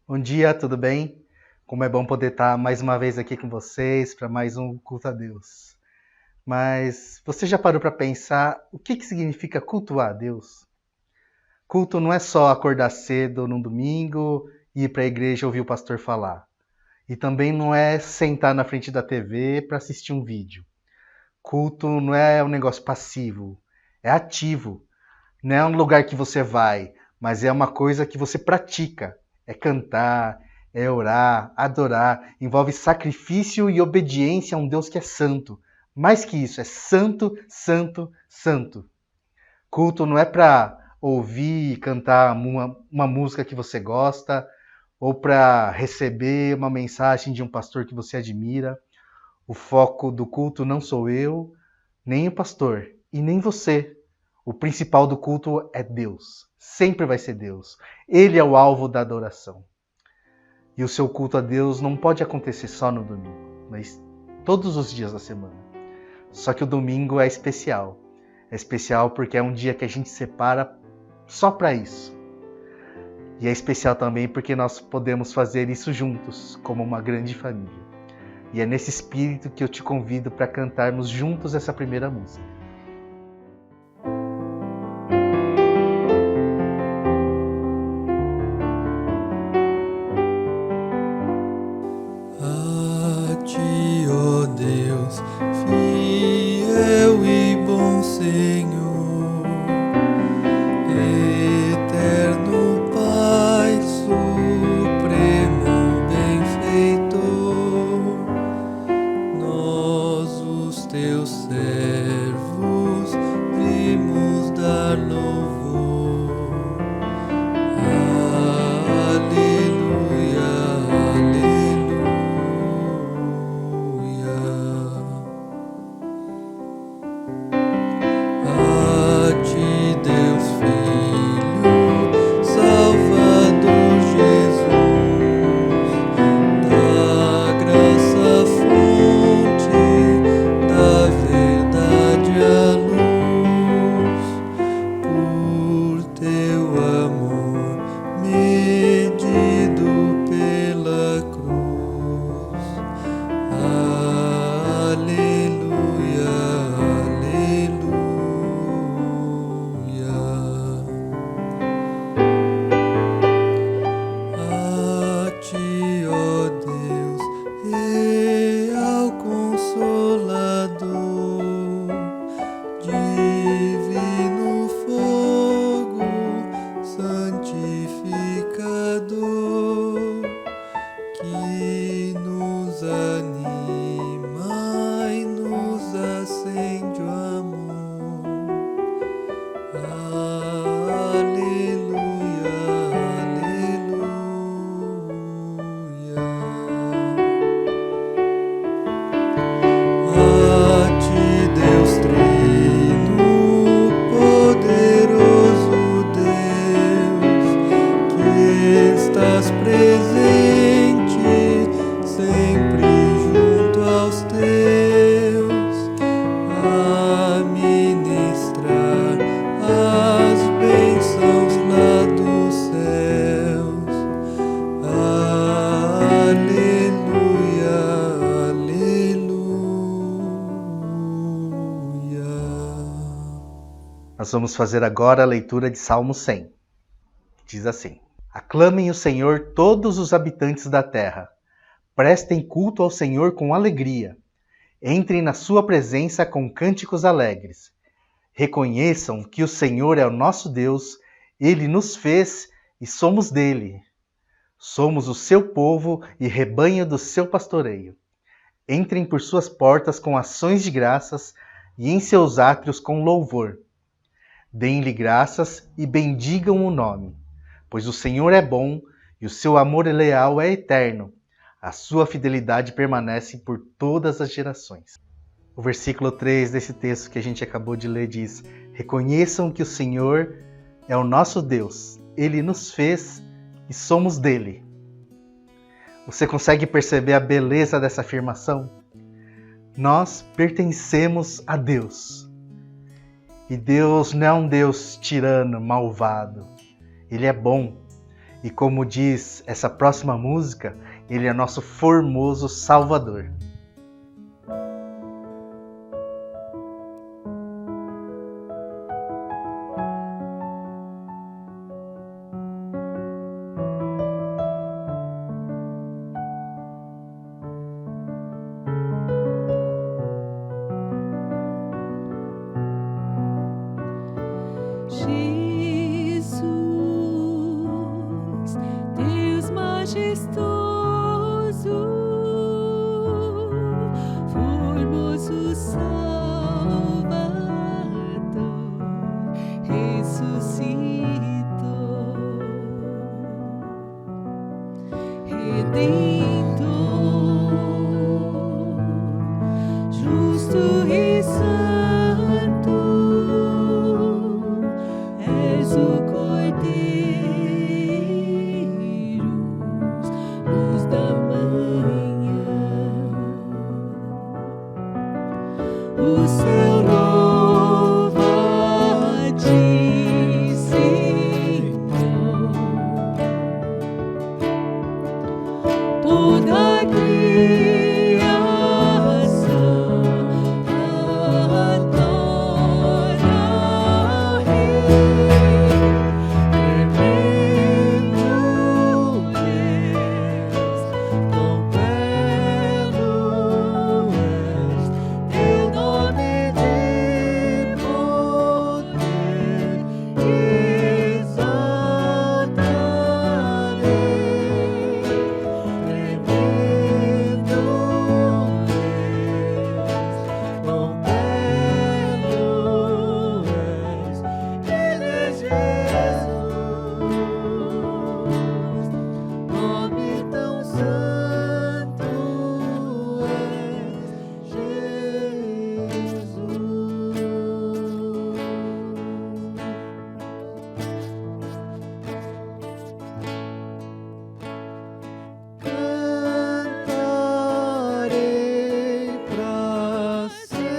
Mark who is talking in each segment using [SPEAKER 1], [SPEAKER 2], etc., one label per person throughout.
[SPEAKER 1] Bom dia, tudo bem? Como é bom poder estar mais uma vez aqui com vocês para mais um culto a Deus. Mas você já parou para pensar o que significa cultuar a Deus? Culto não é só acordar cedo num domingo e ir para a igreja ouvir o pastor falar. E também não é sentar na frente da TV para assistir um vídeo. Culto não é um negócio passivo, é ativo. Não é um lugar que você vai, mas é uma coisa que você pratica. É cantar, é orar, adorar. Envolve sacrifício e obediência a um Deus que é santo. Mais que isso, é santo, santo, santo. Culto não é para ouvir e cantar uma música que você gosta ou para receber uma mensagem de um pastor que você admira. O foco do culto não sou eu, nem o pastor e nem você. O principal do culto é Deus. Sempre vai ser Deus. Ele é o alvo da adoração. E o seu culto a Deus não pode acontecer só no domingo, mas todos os dias da semana. Só que o domingo é especial. É especial porque é um dia que a gente separa só para isso. E é especial também porque nós podemos fazer isso juntos, como uma grande família. E é nesse espírito que eu te convido para cantarmos juntos essa primeira música.
[SPEAKER 2] A ti, ó Deus, fiel e bom Senhor, eterno Pai, supremo benfeitor, nós, os teus servos, vimos dar louvor. Aleluia, aleluia. A ti, Deus Filho, Salvador Jesus, da graça fonte, da verdade a luz, por teu amor medido pela cruz. Aleluia, aleluia. A ti, ó Deus, real Consolador, divino fogo, santificador, que nos anima e nos acende o amor. Aleluia, aleluia. A ti, Deus Trino, poderoso Deus, que estás presente sempre junto aos teus, a ministrar as bênçãos lá dos céus. Aleluia, aleluia.
[SPEAKER 1] Nós vamos fazer agora a leitura de Salmo 100. Diz assim: Aclamem o Senhor todos os habitantes da terra. Prestem culto ao Senhor com alegria. Entrem na sua presença com cânticos alegres. Reconheçam que o Senhor é o nosso Deus, Ele nos fez e somos dele. Somos o seu povo e rebanho do seu pastoreio. Entrem por suas portas com ações de graças e em seus átrios com louvor. Deem-lhe graças e bendigam o nome, pois o Senhor é bom e o seu amor leal é eterno. A sua fidelidade permanece por todas as gerações. O versículo 3 desse texto que a gente acabou de ler diz: Reconheçam que o Senhor é o nosso Deus, Ele nos fez e somos dele. Você consegue perceber a beleza dessa afirmação? Nós pertencemos a Deus. E Deus não é um Deus tirano, malvado. Ele é bom. E como diz essa próxima música, Ele é nosso formoso Salvador.
[SPEAKER 3] Jesus, Deus majestoso, formoso Salvador, ressuscitou, Redentor, justo e santo. És o Cordeiro, luz da manhã. O céu louva a ti, Senhor. Toda a criação adora ao Rei. Tremendo és, quão belo és, teu nome de poder exaltarei. Tremendo és, quão belo és, Ele é Jesus, nome tão santo é Jesus. Cantarei pra sempre,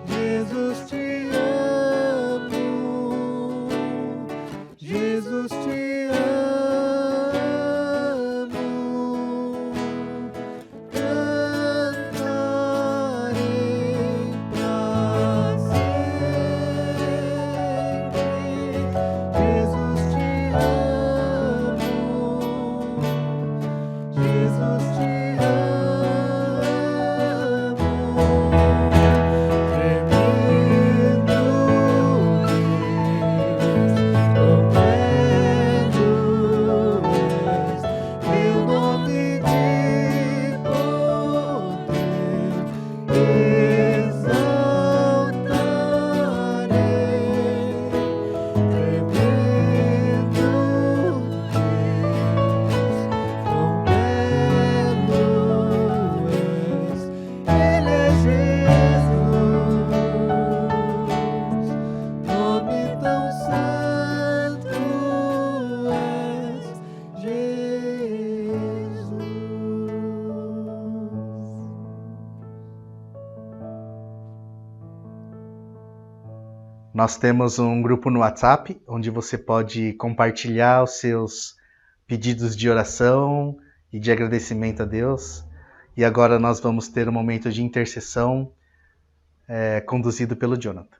[SPEAKER 3] Jesus te amo, Jesus te amo. Cantarei pra sempre, Jesus te amo, Jesus te amo. Tremendo és, quão belo és, teu nome de poder exaltarei. Tremendo és, quão belo és, Ele é Jesus, nome tão santo és Jesus.
[SPEAKER 1] Nós temos um grupo no WhatsApp, onde você pode compartilhar os seus pedidos de oração e de agradecimento a Deus. E agora nós vamos ter um momento de intercessão conduzido pelo Jonathan.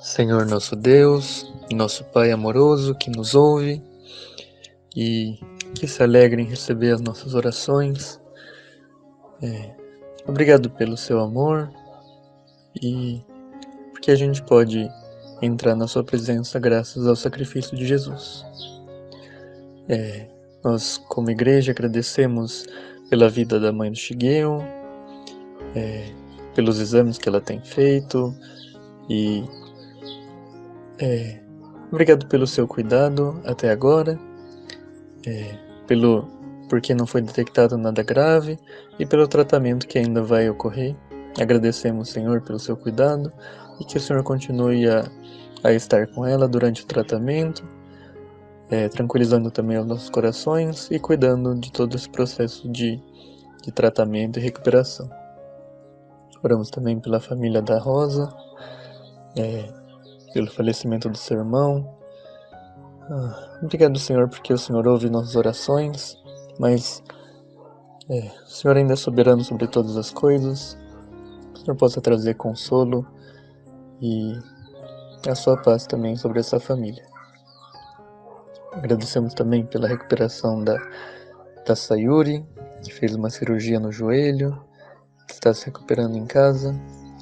[SPEAKER 4] Senhor nosso Deus, nosso Pai amoroso que nos ouve e que se alegra em receber as nossas orações. Obrigado pelo seu amor e porque a gente pode entrar na sua presença graças ao sacrifício de Jesus. Nós, como igreja, agradecemos pela vida da mãe do Shigeo, pelos exames que ela tem feito e obrigado pelo seu cuidado até agora, porque não foi detectado nada grave e pelo tratamento que ainda vai ocorrer. Agradecemos, Senhor, pelo seu cuidado e que o Senhor continue a estar com ela durante o tratamento, tranquilizando também os nossos corações e cuidando de todo esse processo de tratamento e recuperação. Oramos também pela família da Rosa, pelo falecimento do seu irmão. Obrigado, Senhor, porque o Senhor ouve nossas orações, mas o Senhor ainda é soberano sobre todas as coisas. Que o Senhor possa trazer consolo e a sua paz também sobre essa família. Agradecemos também pela recuperação da Sayuri, que fez uma cirurgia no joelho, que está se recuperando em casa.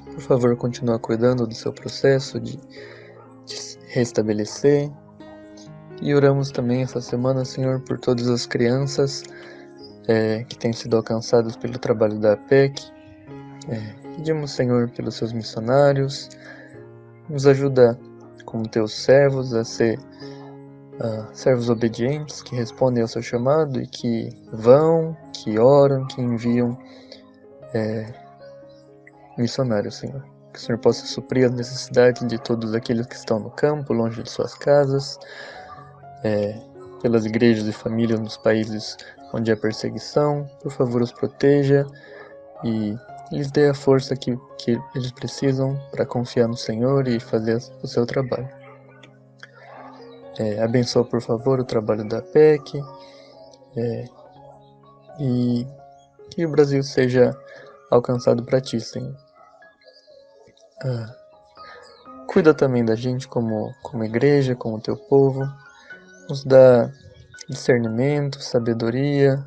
[SPEAKER 4] Por favor, continue cuidando do seu processo de se restabelecer. E oramos também essa semana, Senhor, por todas as crianças que têm sido alcançadas pelo trabalho da APEC. Pedimos, Senhor, pelos seus missionários, nos ajuda como teus servos a ser servos obedientes, que respondem ao seu chamado e que vão, que oram, que enviam missionários, Senhor. Que o Senhor possa suprir as necessidades de todos aqueles que estão no campo, longe de suas casas, pelas igrejas e famílias nos países onde há perseguição. Por favor, os proteja e lhes dê a força que eles precisam para confiar no Senhor e fazer o seu trabalho. Abençoa, por favor, o trabalho da PEC e que o Brasil seja alcançado para ti, Senhor. Cuida também da gente como igreja, como teu povo. Nos dá discernimento, sabedoria.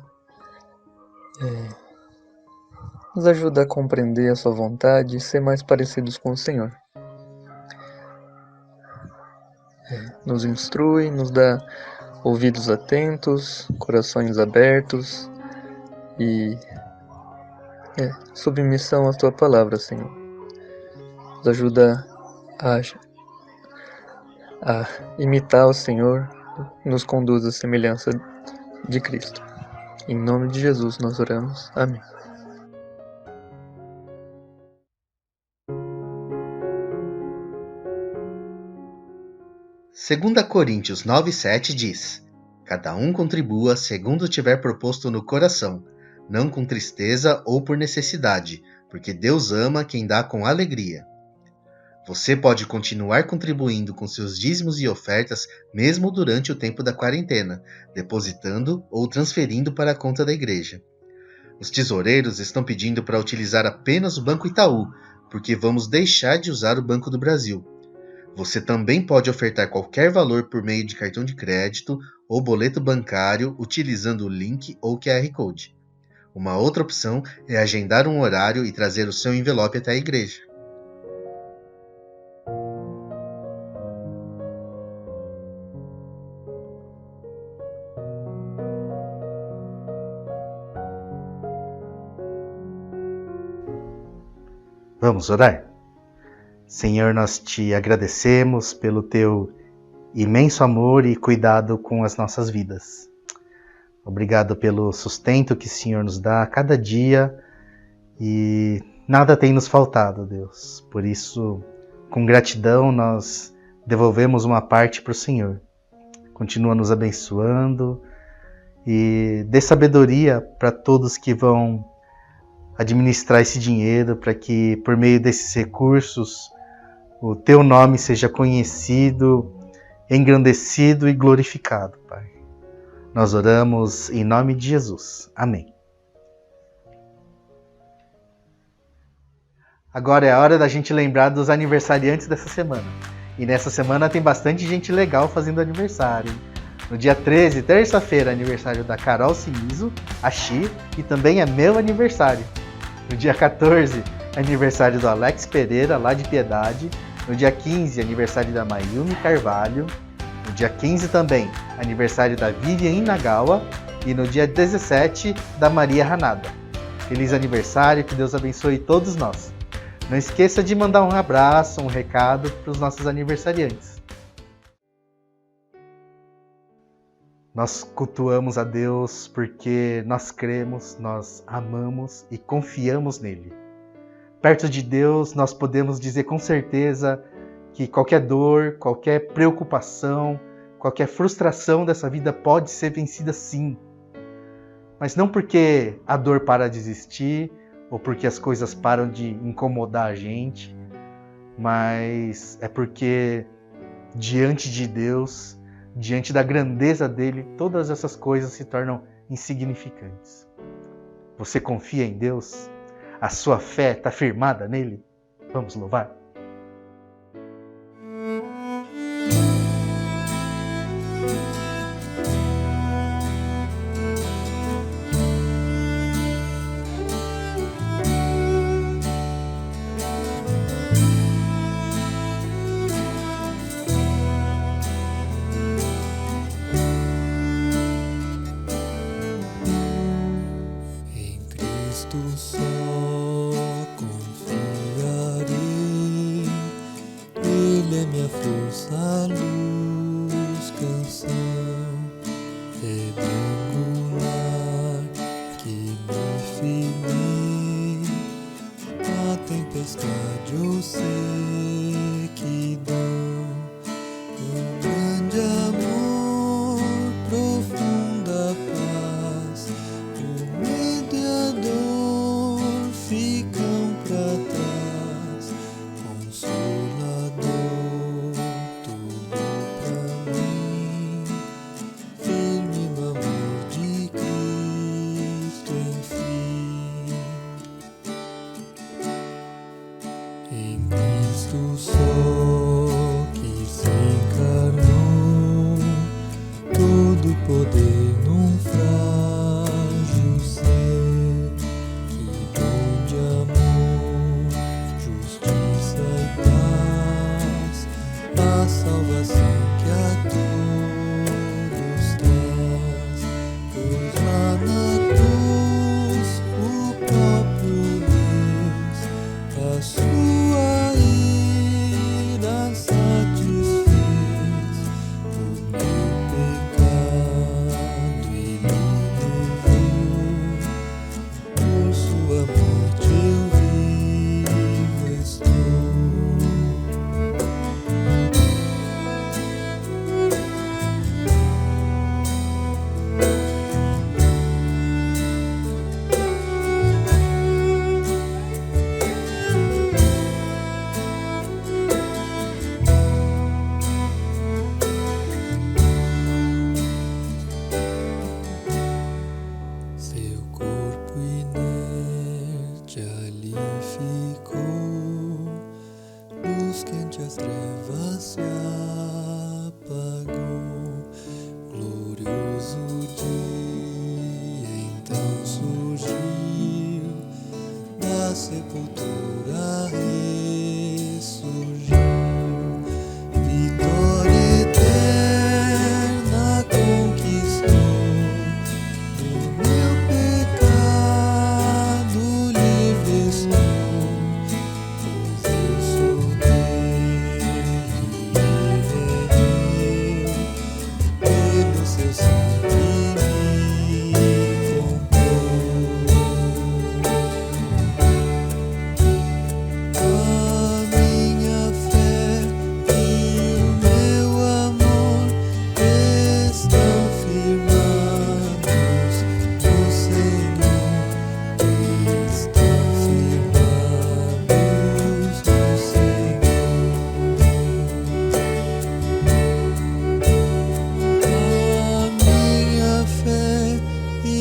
[SPEAKER 4] Nos ajuda a compreender a sua vontade e ser mais parecidos com o Senhor. Nos instrui, nos dá ouvidos atentos, corações abertos e submissão à tua palavra, Senhor. Nos ajuda a imitar o Senhor, nos conduz à semelhança de Cristo. Em nome de Jesus nós oramos. Amém.
[SPEAKER 1] Segunda Coríntios 9:7 diz: Cada um contribua segundo tiver proposto no coração, não com tristeza ou por necessidade, porque Deus ama quem dá com alegria. Você pode continuar contribuindo com seus dízimos e ofertas mesmo durante o tempo da quarentena, depositando ou transferindo para a conta da igreja. Os tesoureiros estão pedindo para utilizar apenas o Banco Itaú, porque vamos deixar de usar o Banco do Brasil. Você também pode ofertar qualquer valor por meio de cartão de crédito ou boleto bancário utilizando o link ou QR Code. Uma outra opção é agendar um horário e trazer o seu envelope até a igreja. Vamos orar? Senhor, nós te agradecemos pelo teu imenso amor e cuidado com as nossas vidas. Obrigado pelo sustento que o Senhor nos dá a cada dia e nada tem nos faltado, Deus. Por isso, com gratidão, nós devolvemos uma parte para o Senhor. Continua nos abençoando e dê sabedoria para todos que vão administrar esse dinheiro, para que por meio desses recursos o teu nome seja conhecido, engrandecido e glorificado, Pai. Nós oramos em nome de Jesus. Amém. Agora é a hora da gente lembrar dos aniversariantes dessa semana. E nessa semana tem bastante gente legal fazendo aniversário, hein? No dia 13, terça-feira, aniversário da Carol Sinizo, a Xi, e também é meu aniversário. No dia 14, aniversário do Alex Pereira, lá de Piedade. No dia 15, aniversário da Mayumi Carvalho. No dia 15 também, aniversário da Vivian Inagawa. E no dia 17, da Maria Hanada. Feliz aniversário, que Deus abençoe todos nós. Não esqueça de mandar um abraço, um recado para os nossos aniversariantes. Nós cultuamos a Deus porque nós cremos, nós amamos e confiamos nele. Perto de Deus, nós podemos dizer com certeza que qualquer dor, qualquer preocupação, qualquer frustração dessa vida pode ser vencida sim. Mas não porque a dor para de existir ou porque as coisas param de incomodar a gente, mas é porque diante de Deus, diante da grandeza dele, todas essas coisas se tornam insignificantes. Você confia em Deus? A sua fé está firmada nele? Vamos louvar?
[SPEAKER 2] Só confiarei, Ele é minha força, luz, canção, angular que me firmei na tempestade ou sequidão. Um grande amor, profunda paz, o medo e a dor ficam pra trás. Consolador, tudo pra mim, firme no amor de Cristo, enfim. Em Cristo só que se encarnou, todo poder num frágil ser, que dom de amor, justiça e paz, a salvação que a todos traz. Pois lá na cruz o próprio Deus a sua ira satisfez, o meu pecado ele levou, por sua morte eu vivo estou. Seu corpo inerte ali ficou, luz quente as trevas se apagou. Glorioso dia então surgiu, da sepultura ressurgiu. Vitória eterna conquistou, do meu pecado livre estou, pois eu sou dele e ele pelo seu sangue me comprou. A minha fé e o meu amor estão firmados no Senhor, estão firmados no Senhor. A minha fé e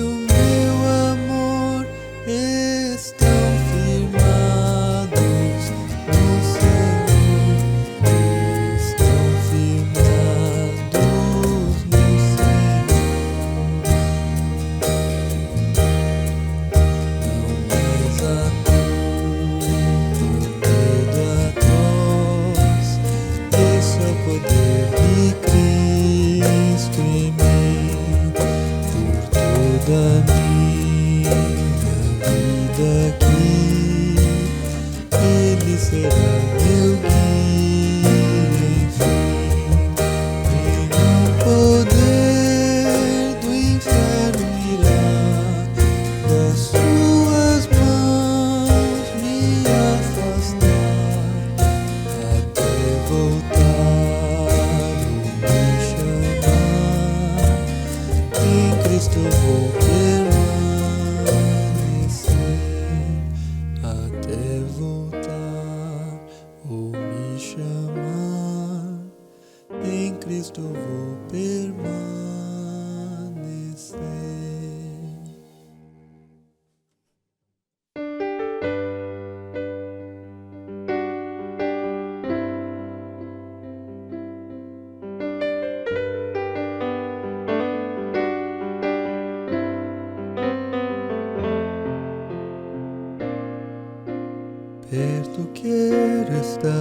[SPEAKER 2] o meu amor estão firmados no Senhor, estão firmados no Senhor. Não mais a culpa, o medo atroz, esse é o poder de Cristo em mim, por toda a minha vida aqui, Ele será meu guia, enfim. Nenhum poder do inferno irá das suas mãos me afastar, até voltar ou me chamar. Em Cristo eu vou permanecer. Cristo vou permanecer. Perto quero estar,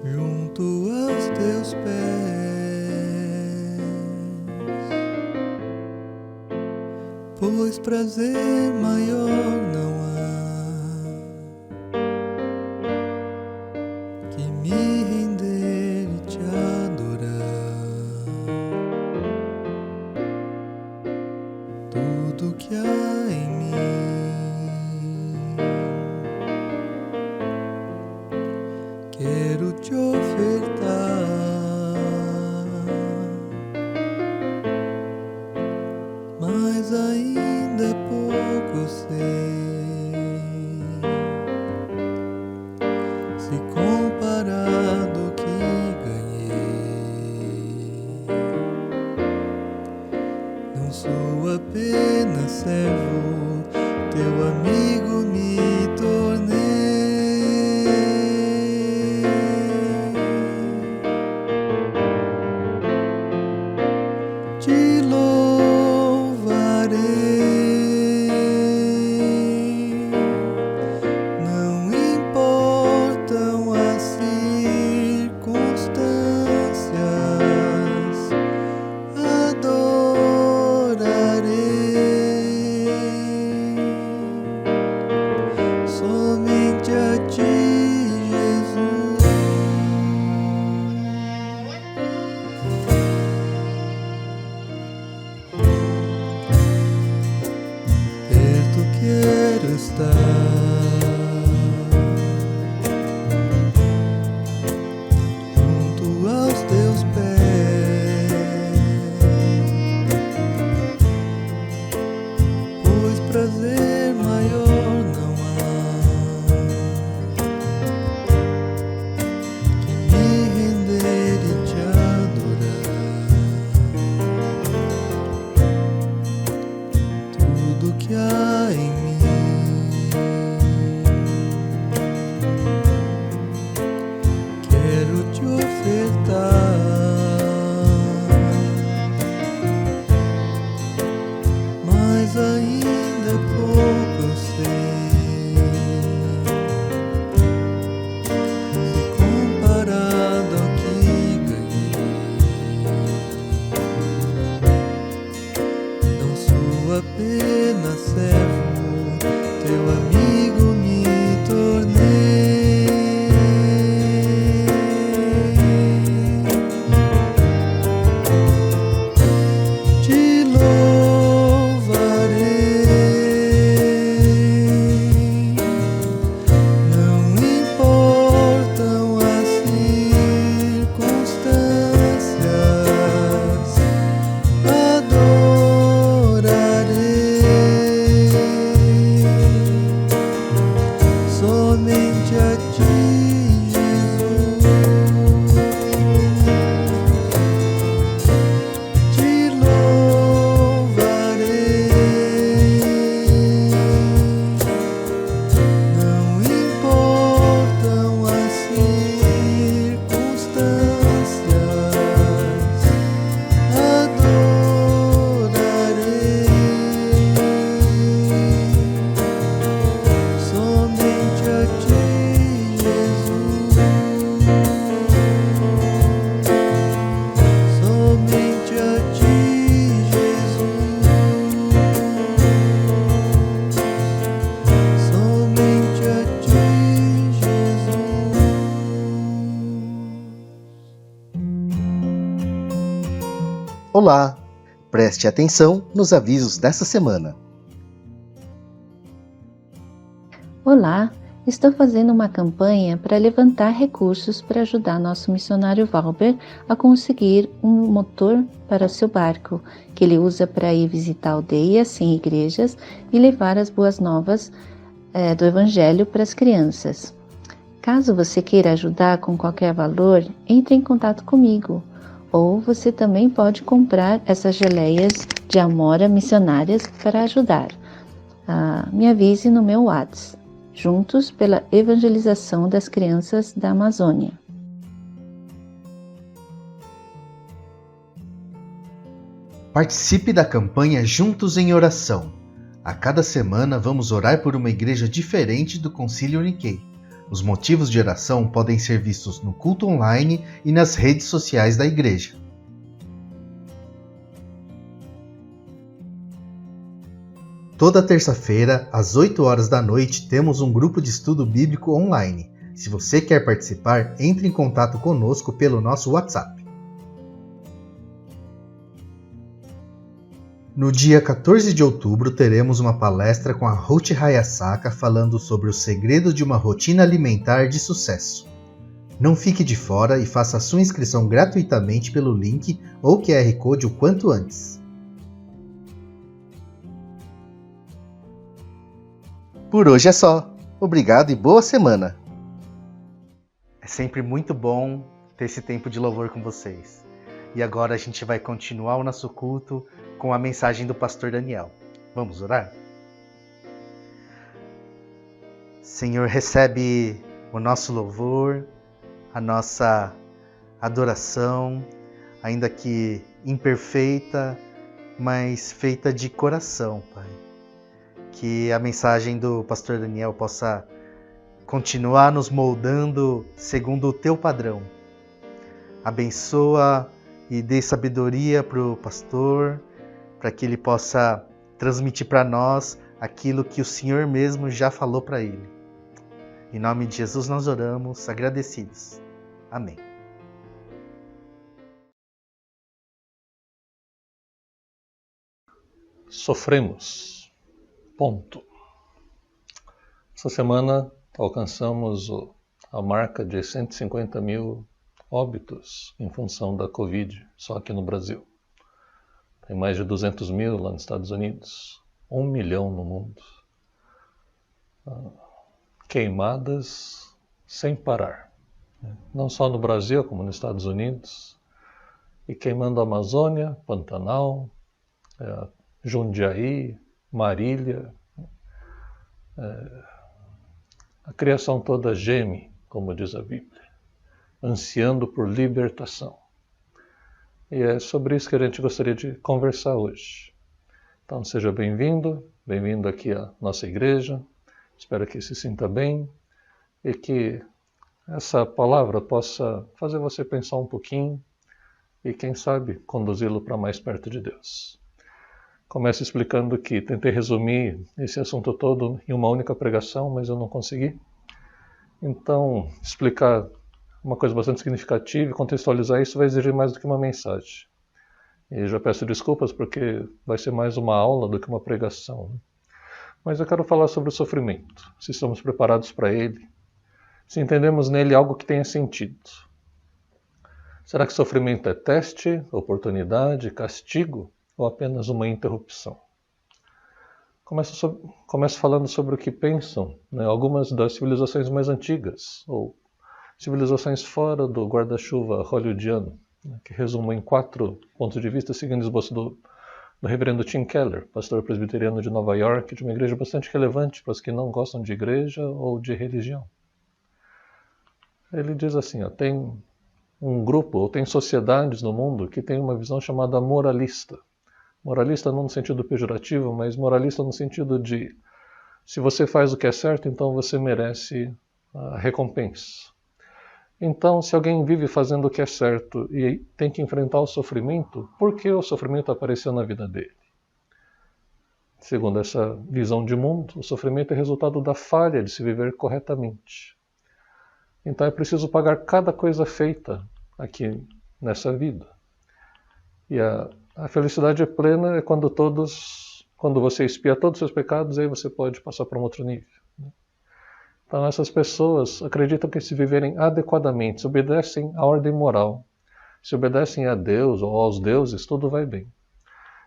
[SPEAKER 2] junto aos teus pés, pois prazer maior não há que me render e te adorar. Tudo que há em mim quero te ofertar, mas ainda é pouco eu sei, se comparado ao que ganhei. Não sou apenas servo, teu amigo me tornei. Te louvarei, não importam as circunstâncias, adorarei somente a ti, Jesus. Perto quero estar, junto aos teus pés, pois prazer maior não há que me render e te adorar. Tudo que há em mim quero te ofertar, mas ainda é pouco eu sei, se comparado ao que ganhei. Não sou apenas servo, teu amigo me tornei. Te louvarei, não importam as circunstâncias, adorarei somente a ti, Jesus. Te louvarei, não importam as circunstâncias, adorarei somente a ti, Jesus. Somente a ti, Jesus. Somente a ti, Jesus.
[SPEAKER 1] Olá! Preste atenção nos avisos dessa semana.
[SPEAKER 5] Olá, estou fazendo uma campanha para levantar recursos para ajudar nosso missionário Valber a conseguir um motor para seu barco, que ele usa para ir visitar aldeias sem igrejas e levar as boas novas do Evangelho para as crianças. Caso você queira ajudar com qualquer valor, entre em contato comigo. Ou você também pode comprar essas geleias de amora missionárias para ajudar. Me avise no meu WhatsApp. Juntos pela evangelização das crianças da Amazônia.
[SPEAKER 1] Participe da campanha Juntos em Oração. A cada semana vamos orar por uma igreja diferente do Concílio Nikkei. Os motivos de oração podem ser vistos no culto online e nas redes sociais da igreja. Toda terça-feira, às 8 horas da noite, temos um grupo de estudo bíblico online. Se você quer participar, entre em contato conosco pelo nosso WhatsApp. No dia 14 de outubro, teremos uma palestra com a Ruth Hayasaka falando sobre o segredo de uma rotina alimentar de sucesso. Não fique de fora e faça a sua inscrição gratuitamente pelo link ou QR Code o quanto antes. Por hoje é só. Obrigado e boa semana! É sempre muito bom ter esse tempo de louvor com vocês. E agora a gente vai continuar o nosso culto com a mensagem do pastor Daniel. Vamos orar? Senhor, recebe o nosso louvor, a nossa adoração, ainda que imperfeita, mas feita de coração, Pai. Que a mensagem do pastor Daniel possa continuar nos moldando segundo o teu padrão. Abençoa e dê sabedoria para o pastor, para que ele possa transmitir para nós aquilo que o Senhor mesmo já falou para ele. Em nome de Jesus nós oramos, agradecidos. Amém.
[SPEAKER 6] Sofremos. Ponto. Essa semana alcançamos a marca de 150 mil óbitos em função da Covid, só aqui no Brasil. Tem mais de 200 mil lá nos Estados Unidos, 1 milhão no mundo. Queimadas sem parar, não só no Brasil, como nos Estados Unidos, e queimando a Amazônia, Pantanal, Jundiaí, Marília. A criação toda geme, como diz a Bíblia, ansiando por libertação. E é sobre isso que a gente gostaria de conversar hoje. Então seja bem-vindo, bem-vindo aqui à nossa igreja. Espero que se sinta bem e que essa palavra possa fazer você pensar um pouquinho e, quem sabe, conduzi-lo para mais perto de Deus. Começo explicando que tentei resumir esse assunto todo em uma única pregação, mas eu não consegui. Então, explicar uma coisa bastante significativa e contextualizar isso vai exigir mais do que uma mensagem. E já peço desculpas porque vai ser mais uma aula do que uma pregação. Mas eu quero falar sobre o sofrimento, se estamos preparados para ele, se entendemos nele algo que tenha sentido. Será que sofrimento é teste, oportunidade, castigo ou apenas uma interrupção? Começo falando sobre o que pensam algumas das civilizações mais antigas, ou civilizações fora do guarda-chuva hollywoodiano, que resumo em 4 pontos de vista seguindo o esboço do reverendo Tim Keller, pastor presbiteriano de Nova York, de uma igreja bastante relevante para os que não gostam de igreja ou de religião. Ele diz assim, tem um grupo, ou tem sociedades no mundo que tem uma visão chamada moralista. Moralista não no sentido pejorativo, mas moralista no sentido de se você faz o que é certo, então você merece a recompensa. Então, se alguém vive fazendo o que é certo e tem que enfrentar o sofrimento, por que o sofrimento apareceu na vida dele? Segundo essa visão de mundo, o sofrimento é resultado da falha de se viver corretamente. Então é preciso pagar cada coisa feita aqui nessa vida. E a felicidade plena é quando você expia todos os seus pecados, aí você pode passar para um outro nível. Então essas pessoas acreditam que se viverem adequadamente, se obedecem à ordem moral, se obedecem a Deus ou aos deuses, tudo vai bem.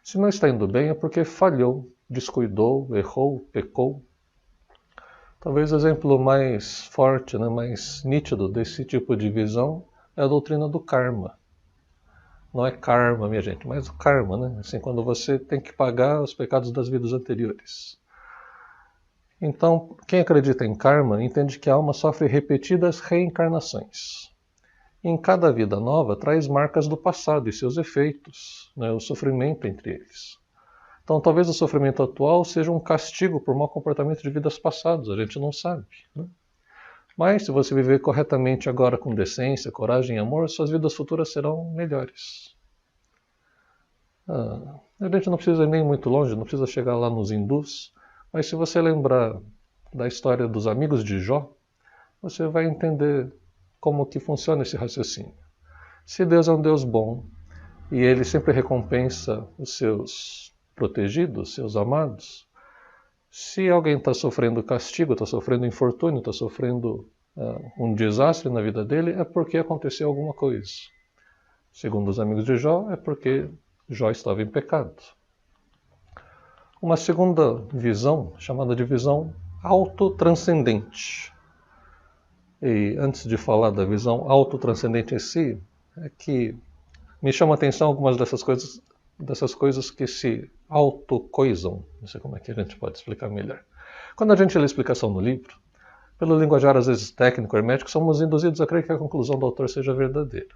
[SPEAKER 6] Se não está indo bem é porque falhou, descuidou, errou, pecou. Talvez o exemplo mais forte, né, mais nítido desse tipo de visão é a doutrina do karma. Não é karma, minha gente, mas o karma, né? Assim, quando você tem que pagar os pecados das vidas anteriores. Então, quem acredita em karma entende que a alma sofre repetidas reencarnações. Em cada vida nova traz marcas do passado e seus efeitos, né, o sofrimento entre eles. Então talvez o sofrimento atual seja um castigo por mau comportamento de vidas passadas, a gente não sabe. Né? Mas se você viver corretamente agora com decência, coragem e amor, suas vidas futuras serão melhores. A gente não precisa ir nem muito longe, não precisa chegar lá nos hindus, mas se você lembrar da história dos amigos de Jó, você vai entender como que funciona esse raciocínio. Se Deus é um Deus bom e Ele sempre recompensa os seus protegidos, seus amados, se alguém está sofrendo castigo, está sofrendo infortúnio, está sofrendo um desastre na vida dele, é porque aconteceu alguma coisa. Segundo os amigos de Jó, é porque Jó estava em pecado. Uma segunda visão, chamada de visão autotranscendente. E antes de falar da visão autotranscendente em si, é que me chama a atenção algumas dessas coisas que se autocoisam. Não sei como é que a gente pode explicar melhor. Quando a gente lê a explicação no livro, pelo linguajar às vezes técnico, hermético, somos induzidos a crer que a conclusão do autor seja verdadeira.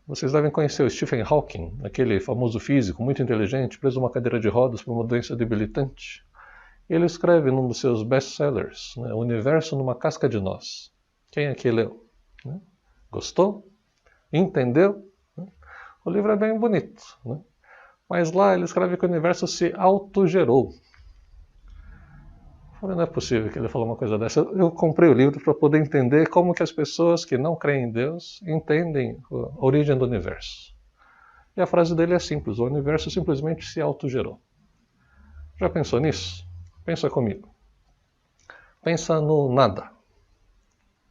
[SPEAKER 6] Vocês devem conhecer o Stephen Hawking, aquele famoso físico muito inteligente, preso numa cadeira de rodas por uma doença debilitante. Ele escreve num dos seus best-sellers, né, O Universo numa Casca de Nós. Quem aqui leu? Né? Gostou? Entendeu? O livro é bem bonito. Né? Mas lá ele escreve que o universo se autogerou. Não é possível que ele falou uma coisa dessa. Eu comprei o livro para poder entender como que as pessoas que não creem em Deus entendem a origem do universo. E a frase dele é simples: o universo simplesmente se autogerou. Já pensou nisso? Pensa comigo. Pensa no nada.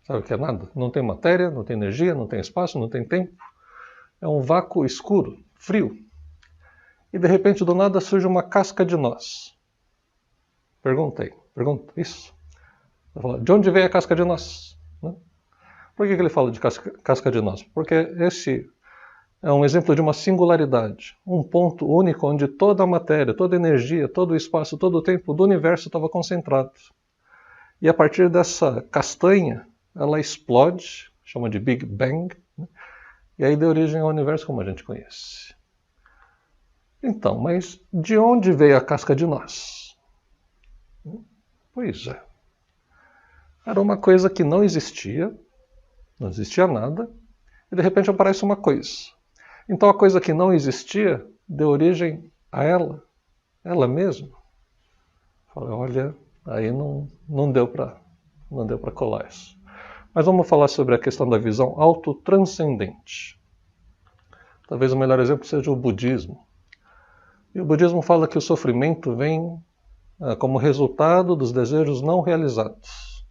[SPEAKER 6] Sabe o que é nada? Não tem matéria, não tem energia, não tem espaço, não tem tempo. É um vácuo escuro, frio. E de repente do nada surge uma casca de nós. Pergunta isso. De onde veio a casca de nós? Por que ele fala de casca de nós? Porque esse é um exemplo de uma singularidade, um ponto único onde toda a matéria, toda a energia, todo o espaço, todo o tempo do universo estava concentrado. E a partir dessa castanha, ela explode, chama de Big Bang, e aí deu origem ao universo como a gente conhece. Então, mas de onde veio a casca de nós? Pois é. Era uma coisa que não existia nada, e de repente aparece uma coisa. Então a coisa que não existia deu origem a ela mesma. Falei, olha, aí não deu para colar isso. Mas vamos falar sobre a questão da visão autotranscendente. Talvez o melhor exemplo seja o budismo. E o budismo fala que o sofrimento vem como resultado dos desejos não realizados.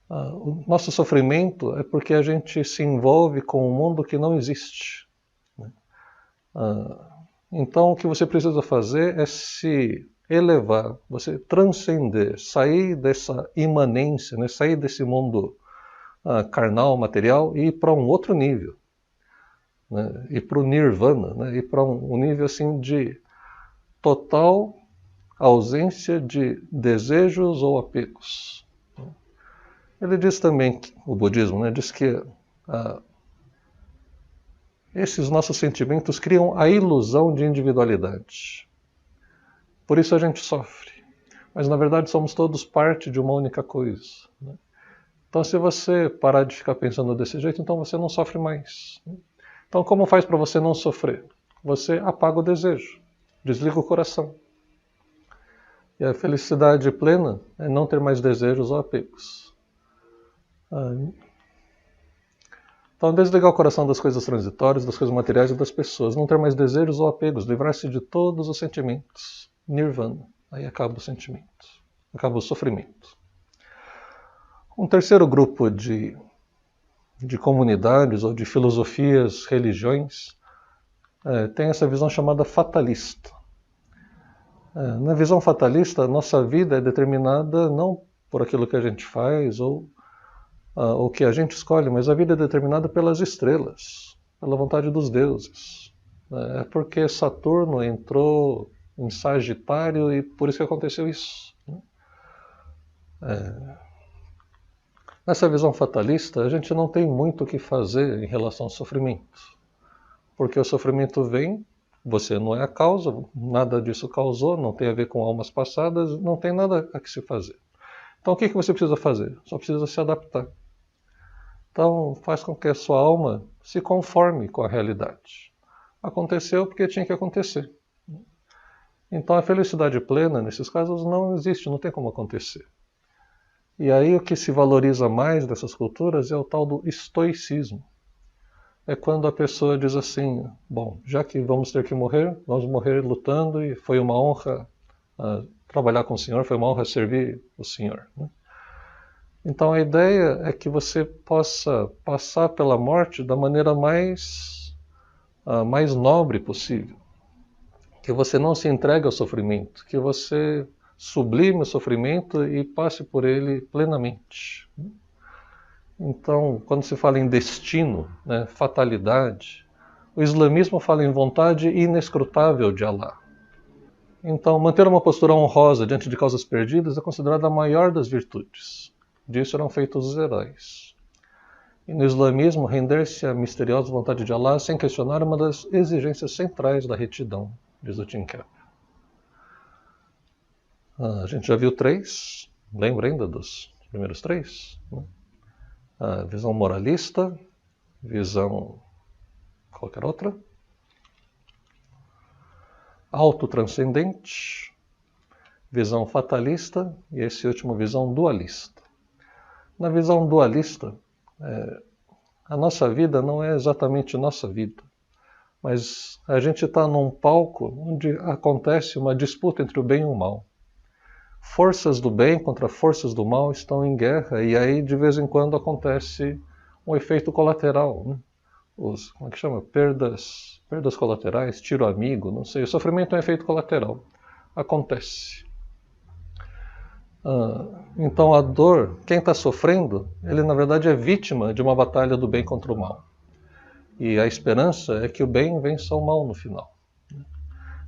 [SPEAKER 6] O nosso sofrimento é porque a gente se envolve com um mundo que não existe. Então o que você precisa fazer é se elevar, você transcender, sair dessa imanência, né? Sair desse mundo carnal, material e ir para um outro nível. Né? Ir para o nirvana, né? Ir para um nível assim de total ausência de desejos ou apegos. Ele diz também, o budismo, né, diz que esses nossos sentimentos criam a ilusão de individualidade. Por isso a gente sofre. Mas na verdade somos todos parte de uma única coisa. Né? Então se você parar de ficar pensando desse jeito, então você não sofre mais. Então como faz para você não sofrer? Você apaga o desejo, desliga o coração. E a felicidade plena é não ter mais desejos ou apegos. Então, desligar o coração das coisas transitórias, das coisas materiais e das pessoas. Não ter mais desejos ou apegos. Livrar-se de todos os sentimentos. Nirvana. Aí acaba o sentimento. Acaba o sofrimento. Um terceiro grupo de comunidades ou de filosofias, religiões, tem essa visão chamada fatalista. Na visão fatalista, a nossa vida é determinada não por aquilo que a gente faz ou o que a gente escolhe, mas a vida é determinada pelas estrelas, pela vontade dos deuses. É porque Saturno entrou em Sagitário e por isso que aconteceu isso. Nessa visão fatalista, a gente não tem muito o que fazer em relação ao sofrimento. Porque o sofrimento vem, você não é a causa, nada disso causou, não tem a ver com almas passadas, não tem nada a que se fazer. Então o que você precisa fazer? Só precisa se adaptar. Então faz com que a sua alma se conforme com a realidade. Aconteceu porque tinha que acontecer. Então a felicidade plena, nesses casos, não existe, não tem como acontecer. E aí o que se valoriza mais dessas culturas é o tal do estoicismo. É quando a pessoa diz assim, bom, já que vamos ter que morrer, vamos morrer lutando e foi uma honra trabalhar com o Senhor, foi uma honra servir o Senhor. Né? Então a ideia é que você possa passar pela morte da maneira mais nobre possível. Que você não se entregue ao sofrimento, que você sublime o sofrimento e passe por ele plenamente. Então, quando se fala em destino, né, fatalidade, o islamismo fala em vontade inescrutável de Allah. Então, manter uma postura honrosa diante de causas perdidas é considerada a maior das virtudes. Disso eram feitos os heróis. E no islamismo, render-se à misteriosa vontade de Allah sem questionar é uma das exigências centrais da retidão, diz o Tim Keller. A gente já viu 3, lembra ainda dos primeiros 3? Né? A visão moralista, visão qualquer outra, autotranscendente, visão fatalista e esse último, visão dualista. Na visão dualista, a nossa vida não é exatamente nossa vida, mas a gente está num palco onde acontece uma disputa entre o bem e o mal. Forças do bem contra forças do mal estão em guerra e aí de vez em quando acontece um efeito colateral, né? Como é que chama? Perdas colaterais, tiro amigo, não sei. O sofrimento é um efeito colateral. Acontece. Então a dor, quem está sofrendo, ele na verdade é vítima de uma batalha do bem contra o mal. E a esperança é que o bem vença o mal no final.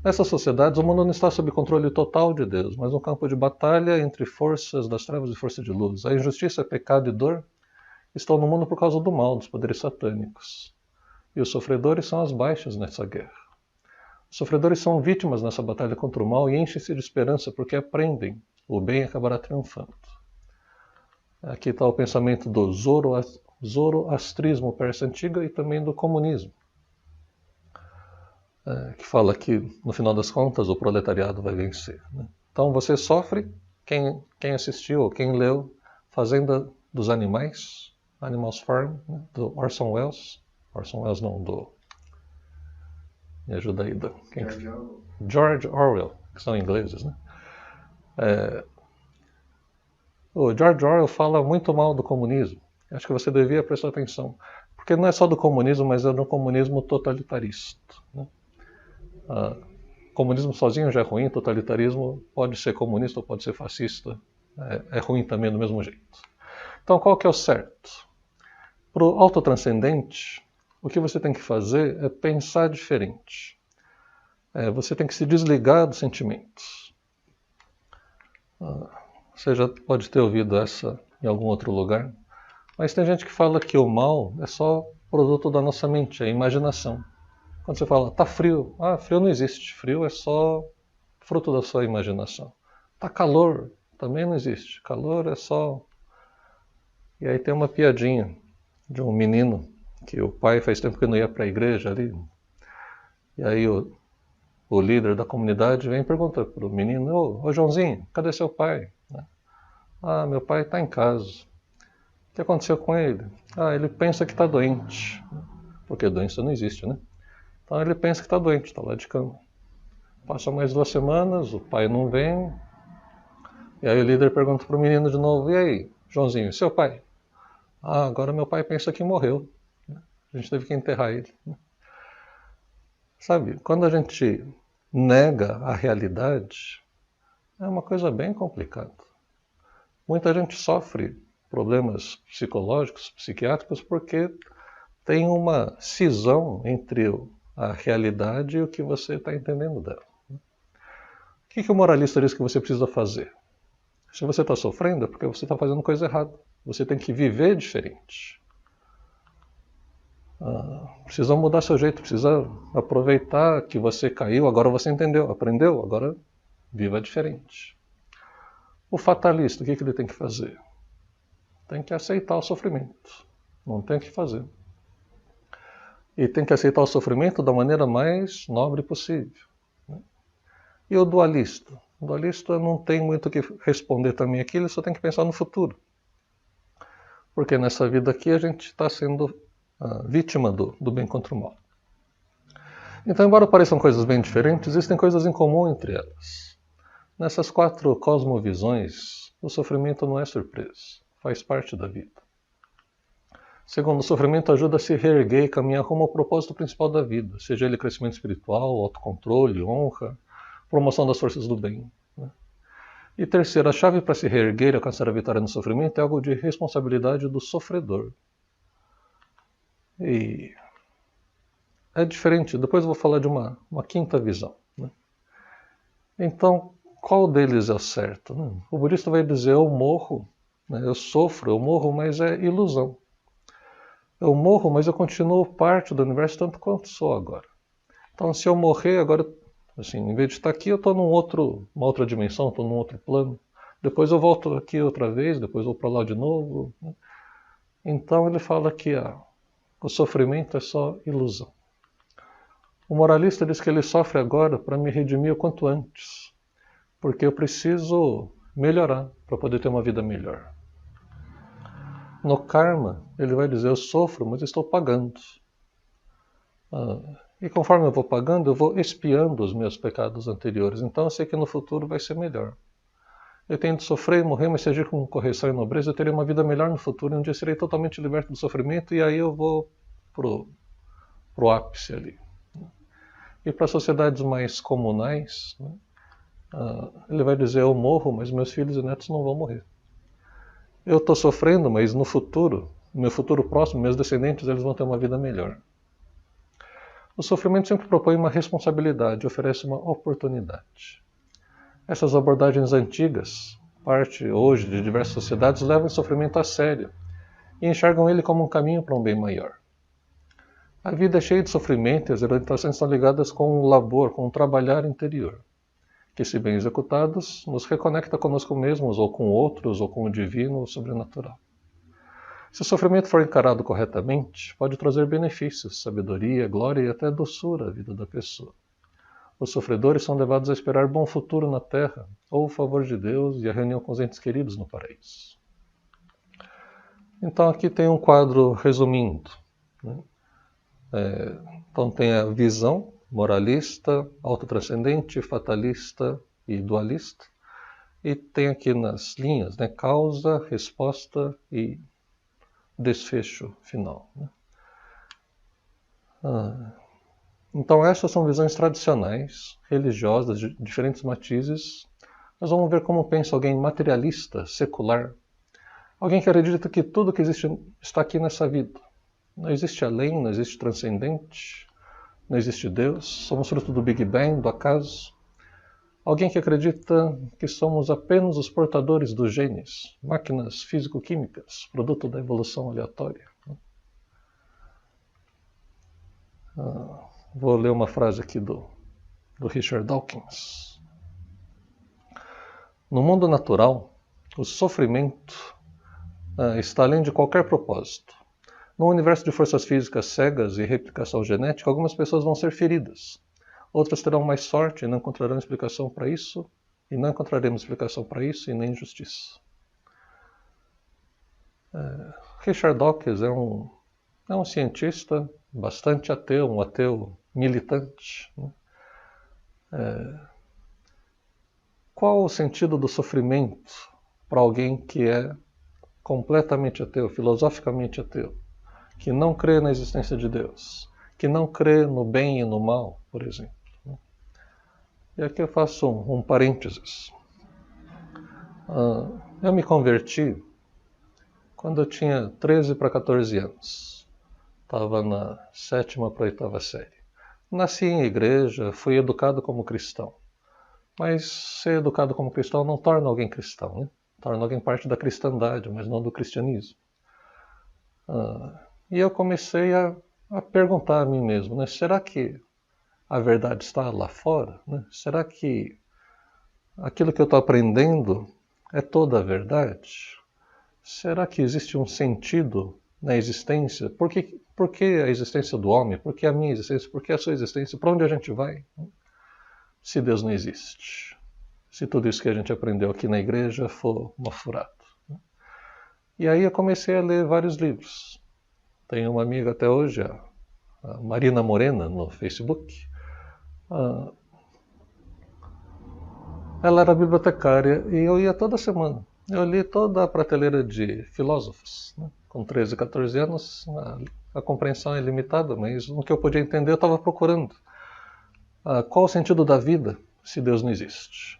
[SPEAKER 6] Nessas sociedades, o mundo não está sob controle total de Deus, mas um campo de batalha entre forças das trevas e forças de luz. A injustiça, pecado e dor estão no mundo por causa do mal, dos poderes satânicos. E os sofredores são as baixas nessa guerra. Os sofredores são vítimas nessa batalha contra o mal e enchem-se de esperança porque aprendem. O bem acabará triunfando. Aqui está o pensamento do zoroastrismo persa antiga e também do comunismo. Que fala que, no final das contas, o proletariado vai vencer. Né? Então você sofre, quem assistiu ou quem leu Fazenda dos Animais, Animals Farm, né? Do Orson Welles. Orson Welles não, me ajuda aí, George Orwell, que são ingleses, né? O George Orwell fala muito mal do comunismo. Acho que você devia prestar atenção. Porque não é só do comunismo, mas é do comunismo totalitarista. Né? Comunismo sozinho já é ruim, totalitarismo pode ser comunista ou pode ser fascista. É ruim também do mesmo jeito. Então qual que é o certo? Para o autotranscendente, o que você tem que fazer é pensar diferente. Você tem que se desligar dos sentimentos. Você já pode ter ouvido essa em algum outro lugar, mas tem gente que fala que o mal é só produto da nossa mente, é imaginação. Quando você fala, tá frio, frio não existe, frio é só fruto da sua imaginação. Tá calor, também não existe, calor é só... E aí tem uma piadinha de um menino, que o pai faz tempo que não ia para a igreja ali, e aí o líder da comunidade vem e pergunta para o menino, ô Joãozinho, cadê seu pai? Meu pai está em casa. O que aconteceu com ele? Ele pensa que está doente, porque doença não existe, né? Então ele pensa que está doente, está lá de cama. Passa mais 2 semanas, o pai não vem, e aí o líder pergunta para o menino de novo, e aí, Joãozinho, seu pai? Agora meu pai pensa que morreu. A gente teve que enterrar ele. Sabe, quando a gente nega a realidade, é uma coisa bem complicada. Muita gente sofre problemas psicológicos, psiquiátricos, porque tem uma cisão entre a realidade e o que você está entendendo dela. O que o moralista diz que você precisa fazer? Se você está sofrendo, é porque você está fazendo coisa errada. Você tem que viver diferente. Precisa mudar seu jeito, precisa aproveitar que você caiu, agora você entendeu, aprendeu, agora viva diferente. O fatalista, o que ele tem que fazer? Tem que aceitar o sofrimento, não tem o que fazer. E tem que aceitar o sofrimento da maneira mais nobre possível. E o dualista? O dualista não tem muito o que responder também aqui, ele só tem que pensar no futuro. Porque nessa vida aqui a gente está sendo vítima do bem contra o mal. Então, embora pareçam coisas bem diferentes, existem coisas em comum entre elas. Nessas 4 cosmovisões, o sofrimento não é surpresa, faz parte da vida. Segundo, o sofrimento ajuda a se reerguer e caminhar rumo ao propósito principal da vida, seja ele crescimento espiritual, autocontrole, honra, promoção das forças do bem. E terceiro, a chave para se reerguer e alcançar a vitória no sofrimento é algo de responsabilidade do sofredor. E é diferente, depois eu vou falar de uma quinta visão. Então, qual deles é o certo? O budista vai dizer, eu morro, eu sofro, eu morro, mas é ilusão. Eu morro, mas eu continuo parte do universo tanto quanto sou agora. Então, se eu morrer agora, assim, em vez de estar aqui, eu estou uma outra dimensão, estou num outro plano. Depois eu volto aqui outra vez, depois vou para lá de novo. Então ele fala que o sofrimento é só ilusão. O moralista diz que ele sofre agora para me redimir o quanto antes, porque eu preciso melhorar para poder ter uma vida melhor. No karma, ele vai dizer, eu sofro, mas estou pagando. E conforme eu vou pagando, eu vou expiando os meus pecados anteriores. Então eu sei que no futuro vai ser melhor. Eu tenho de sofrer e morrer, mas se agir com correção e nobreza, eu terei uma vida melhor no futuro, onde eu serei totalmente liberto do sofrimento, e aí eu vou pro ápice ali. E para sociedades mais comunais, ele vai dizer, eu morro, mas meus filhos e netos não vão morrer. Eu estou sofrendo, mas no futuro, no meu futuro próximo, meus descendentes eles vão ter uma vida melhor. O sofrimento sempre propõe uma responsabilidade, oferece uma oportunidade. Essas abordagens antigas, parte hoje de diversas sociedades, levam o sofrimento a sério e enxergam ele como um caminho para um bem maior. A vida é cheia de sofrimento e as orientações estão ligadas com o labor, com o trabalhar interior, que, se bem executados, nos reconecta conosco mesmos, ou com outros, ou com o divino ou sobrenatural. Se o sofrimento for encarado corretamente, pode trazer benefícios, sabedoria, glória e até doçura à vida da pessoa. Os sofredores são levados a esperar bom futuro na terra, ou o favor de Deus e a reunião com os entes queridos no paraíso. Então aqui tem um quadro resumindo. Então tem a visão moralista, autotranscendente, fatalista e dualista. E tem aqui nas linhas, causa, resposta e desfecho final. Então essas são visões tradicionais, religiosas, de diferentes matizes. Nós vamos ver como pensa alguém materialista, secular. Alguém que acredita que tudo que existe está aqui nessa vida. Não existe além, não existe transcendente, não existe Deus, somos fruto do Big Bang, do acaso. Alguém que acredita que somos apenas os portadores dos genes, máquinas físico-químicas, produto da evolução aleatória. Vou ler uma frase aqui do Richard Dawkins. No mundo natural, o sofrimento está além de qualquer propósito. No universo de forças físicas cegas e replicação genética, algumas pessoas vão ser feridas. Outras terão mais sorte e não encontrarão explicação para isso, e não encontraremos explicação para isso e nem justiça. Richard Dawkins é um cientista bastante ateu, um ateu militante. Qual o sentido do sofrimento para alguém que é completamente ateu, filosoficamente ateu, que não crê na existência de Deus, que não crê no bem e no mal, por exemplo? E aqui eu faço um parênteses. Eu me converti quando eu tinha 13 para 14 anos. Estava na 7ª para 8ª série. Nasci em igreja, fui educado como cristão. Mas ser educado como cristão não torna alguém cristão, né? Torna alguém parte da cristandade, mas não do cristianismo. E eu comecei a perguntar a mim mesmo, né? Será que a verdade está lá fora? Né? Será que aquilo que eu estou aprendendo é toda a verdade? Será que existe um sentido na existência? Por que a existência do homem? Por que a minha existência? Por que a sua existência? Para onde a gente vai? Se Deus não existe? Se tudo isso que a gente aprendeu aqui na igreja for uma furada? E aí eu comecei a ler vários livros. Tenho uma amiga até hoje, a Marina Morena, no Facebook. Ela era bibliotecária e eu ia toda semana. Eu li toda a prateleira de filósofos. Né? Com 13, 14 anos, a compreensão é limitada, mas no que eu podia entender eu estava procurando. Qual o sentido da vida se Deus não existe?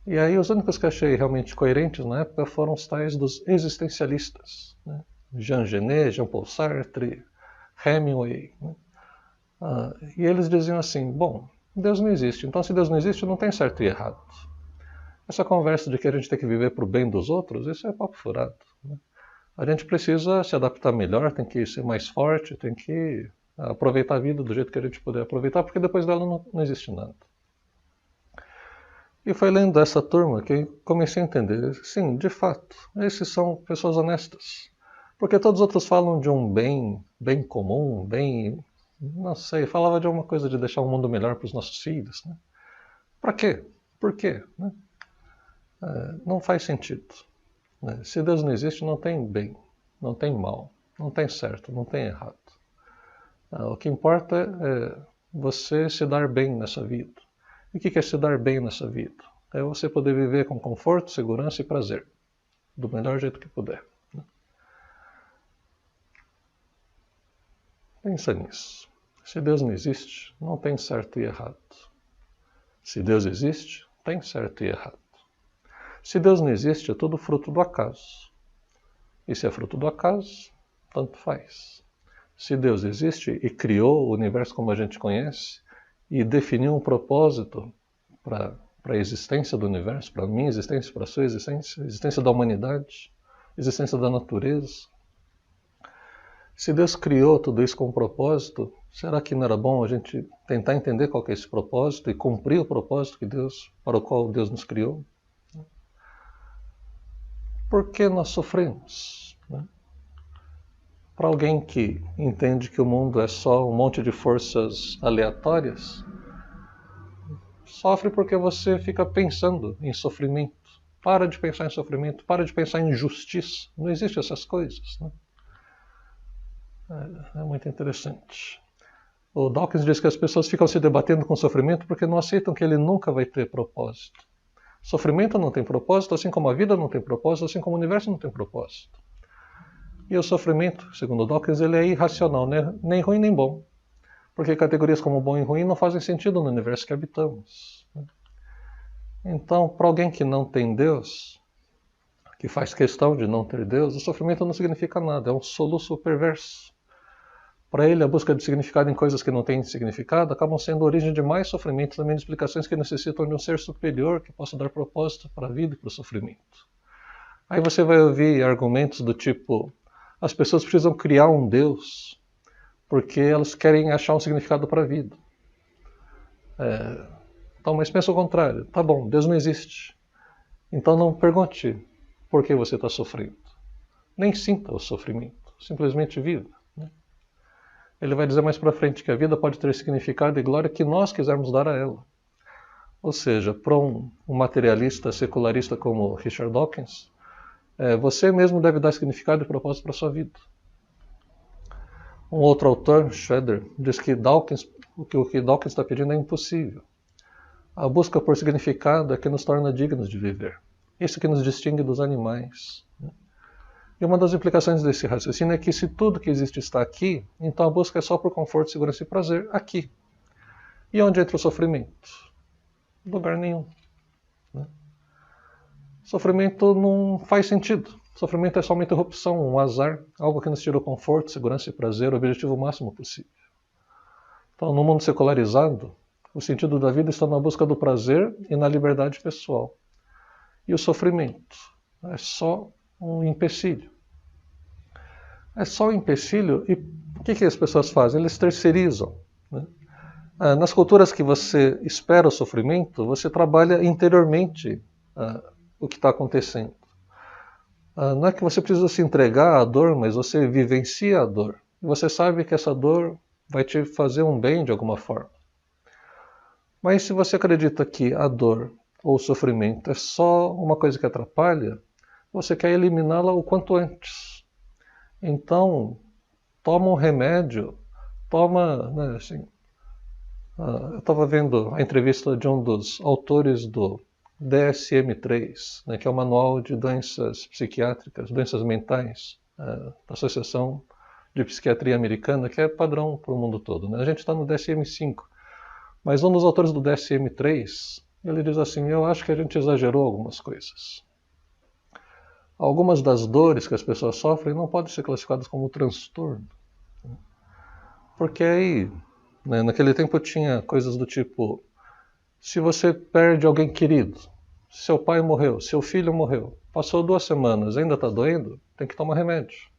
[SPEAKER 6] E aí os únicos que achei realmente coerentes na época foram os tais dos existencialistas. Né? Jean Genet, Jean-Paul Sartre, Hemingway. Né? E eles diziam assim, bom, Deus não existe, então se Deus não existe não tem certo e errado. Essa conversa de que a gente tem que viver para o bem dos outros, isso é papo furado. Né? A gente precisa se adaptar melhor, tem que ser mais forte, tem que aproveitar a vida do jeito que a gente puder aproveitar, porque depois dela não existe nada. E foi lendo essa turma que comecei a entender, sim, de fato, esses são pessoas honestas. Porque todos os outros falam de um bem comum, não sei, falava de alguma coisa de deixar o mundo melhor para os nossos filhos. Né? Para quê? Por quê? Né? Não faz sentido. Né? Se Deus não existe, não tem bem, não tem mal, não tem certo, não tem errado. O que importa é você se dar bem nessa vida. E o que é se dar bem nessa vida? É você poder viver com conforto, segurança e prazer, do melhor jeito que puder. Né? Pensa nisso. Se Deus não existe, não tem certo e errado. Se Deus existe, tem certo e errado. Se Deus não existe, é tudo fruto do acaso. E se é fruto do acaso, tanto faz. Se Deus existe e criou o universo como a gente conhece, e definiu um propósito para a existência do universo, para a minha existência, para a sua existência, a existência da humanidade, a existência da natureza. Se Deus criou tudo isso com um propósito, será que não era bom a gente tentar entender qual que é esse propósito e cumprir o propósito para o qual Deus nos criou? Por que nós sofremos? Né? Para alguém que entende que o mundo é só um monte de forças aleatórias, sofre porque você fica pensando em sofrimento. Para de pensar em sofrimento, para de pensar em justiça. Não existem essas coisas. Né? É muito interessante. O Dawkins diz que as pessoas ficam se debatendo com o sofrimento porque não aceitam que ele nunca vai ter propósito. Sofrimento não tem propósito, assim como a vida não tem propósito, assim como o universo não tem propósito. E o sofrimento, segundo Dawkins, ele é irracional, né? Nem ruim nem bom. Porque categorias como bom e ruim não fazem sentido no universo que habitamos. Então, para alguém que não tem Deus, que faz questão de não ter Deus, o sofrimento não significa nada, é um soluço perverso. Para ele, a busca de significado em coisas que não têm significado acabam sendo a origem de mais sofrimento, também de explicações que necessitam de um ser superior que possa dar propósito para a vida e para o sofrimento. Aí você vai ouvir argumentos do tipo, as pessoas precisam criar um Deus porque elas querem achar um significado para a vida. Então, mas pensa o contrário. Tá bom, Deus não existe. Então não pergunte por que você está sofrendo. Nem sinta o sofrimento. Simplesmente viva. Né? Ele vai dizer mais para frente que a vida pode ter significado e glória que nós quisermos dar a ela. Ou seja, para um materialista secularista como Richard Dawkins, você mesmo deve dar significado e propósito para a sua vida. Um outro autor, Schroeder, diz que o que Dawkins está pedindo é impossível. A busca por significado é que nos torna dignos de viver. Isso que nos distingue dos animais. E uma das implicações desse raciocínio é que se tudo que existe está aqui, então a busca é só por conforto, segurança e prazer aqui. E onde entra o sofrimento? Lugar nenhum. Né? Sofrimento não faz sentido. Sofrimento é só uma interrupção, um azar, algo que nos tira o conforto, segurança e prazer, o objetivo máximo possível. Então, no mundo secularizado, o sentido da vida está na busca do prazer e na liberdade pessoal. E o sofrimento é só um empecilho. É só um empecilho e o que as pessoas fazem? Eles terceirizam. Né? Nas culturas que você espera o sofrimento, você trabalha interiormente o que está acontecendo. Não é que você precisa se entregar à dor, mas você vivencia a dor. E você sabe que essa dor vai te fazer um bem de alguma forma. Mas se você acredita que a dor ou o sofrimento é só uma coisa que atrapalha, você quer eliminá-la o quanto antes. Então, toma um remédio, né, assim, eu estava vendo a entrevista de um dos autores do DSM-3, né, que é o Manual de Doenças Psiquiátricas, Doenças Mentais, da Associação de Psiquiatria Americana, que é padrão para o mundo todo. Né? A gente está no DSM-5, mas um dos autores do DSM-3, ele diz assim, eu acho que a gente exagerou algumas coisas. Algumas das dores que as pessoas sofrem não podem ser classificadas como transtorno. Porque aí, né, naquele tempo tinha coisas do tipo, se você perde alguém querido, seu pai morreu, seu filho morreu, passou 2 semanas, ainda está doendo, tem que tomar remédio.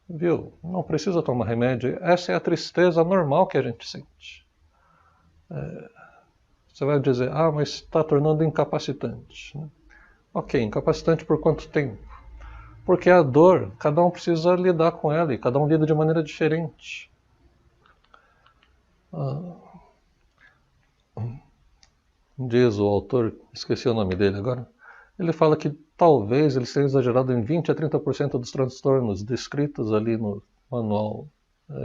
[SPEAKER 6] Viu? Não precisa tomar remédio. Essa é a tristeza normal que a gente sente. Você vai dizer, mas está tornando incapacitante. Né? Ok, incapacitante por quanto tempo? Porque a dor, cada um precisa lidar com ela e cada um lida de maneira diferente. Diz o autor, esqueci o nome dele agora, ele fala que talvez eles tenham exagerado em 20 a 30% dos transtornos descritos ali no Manual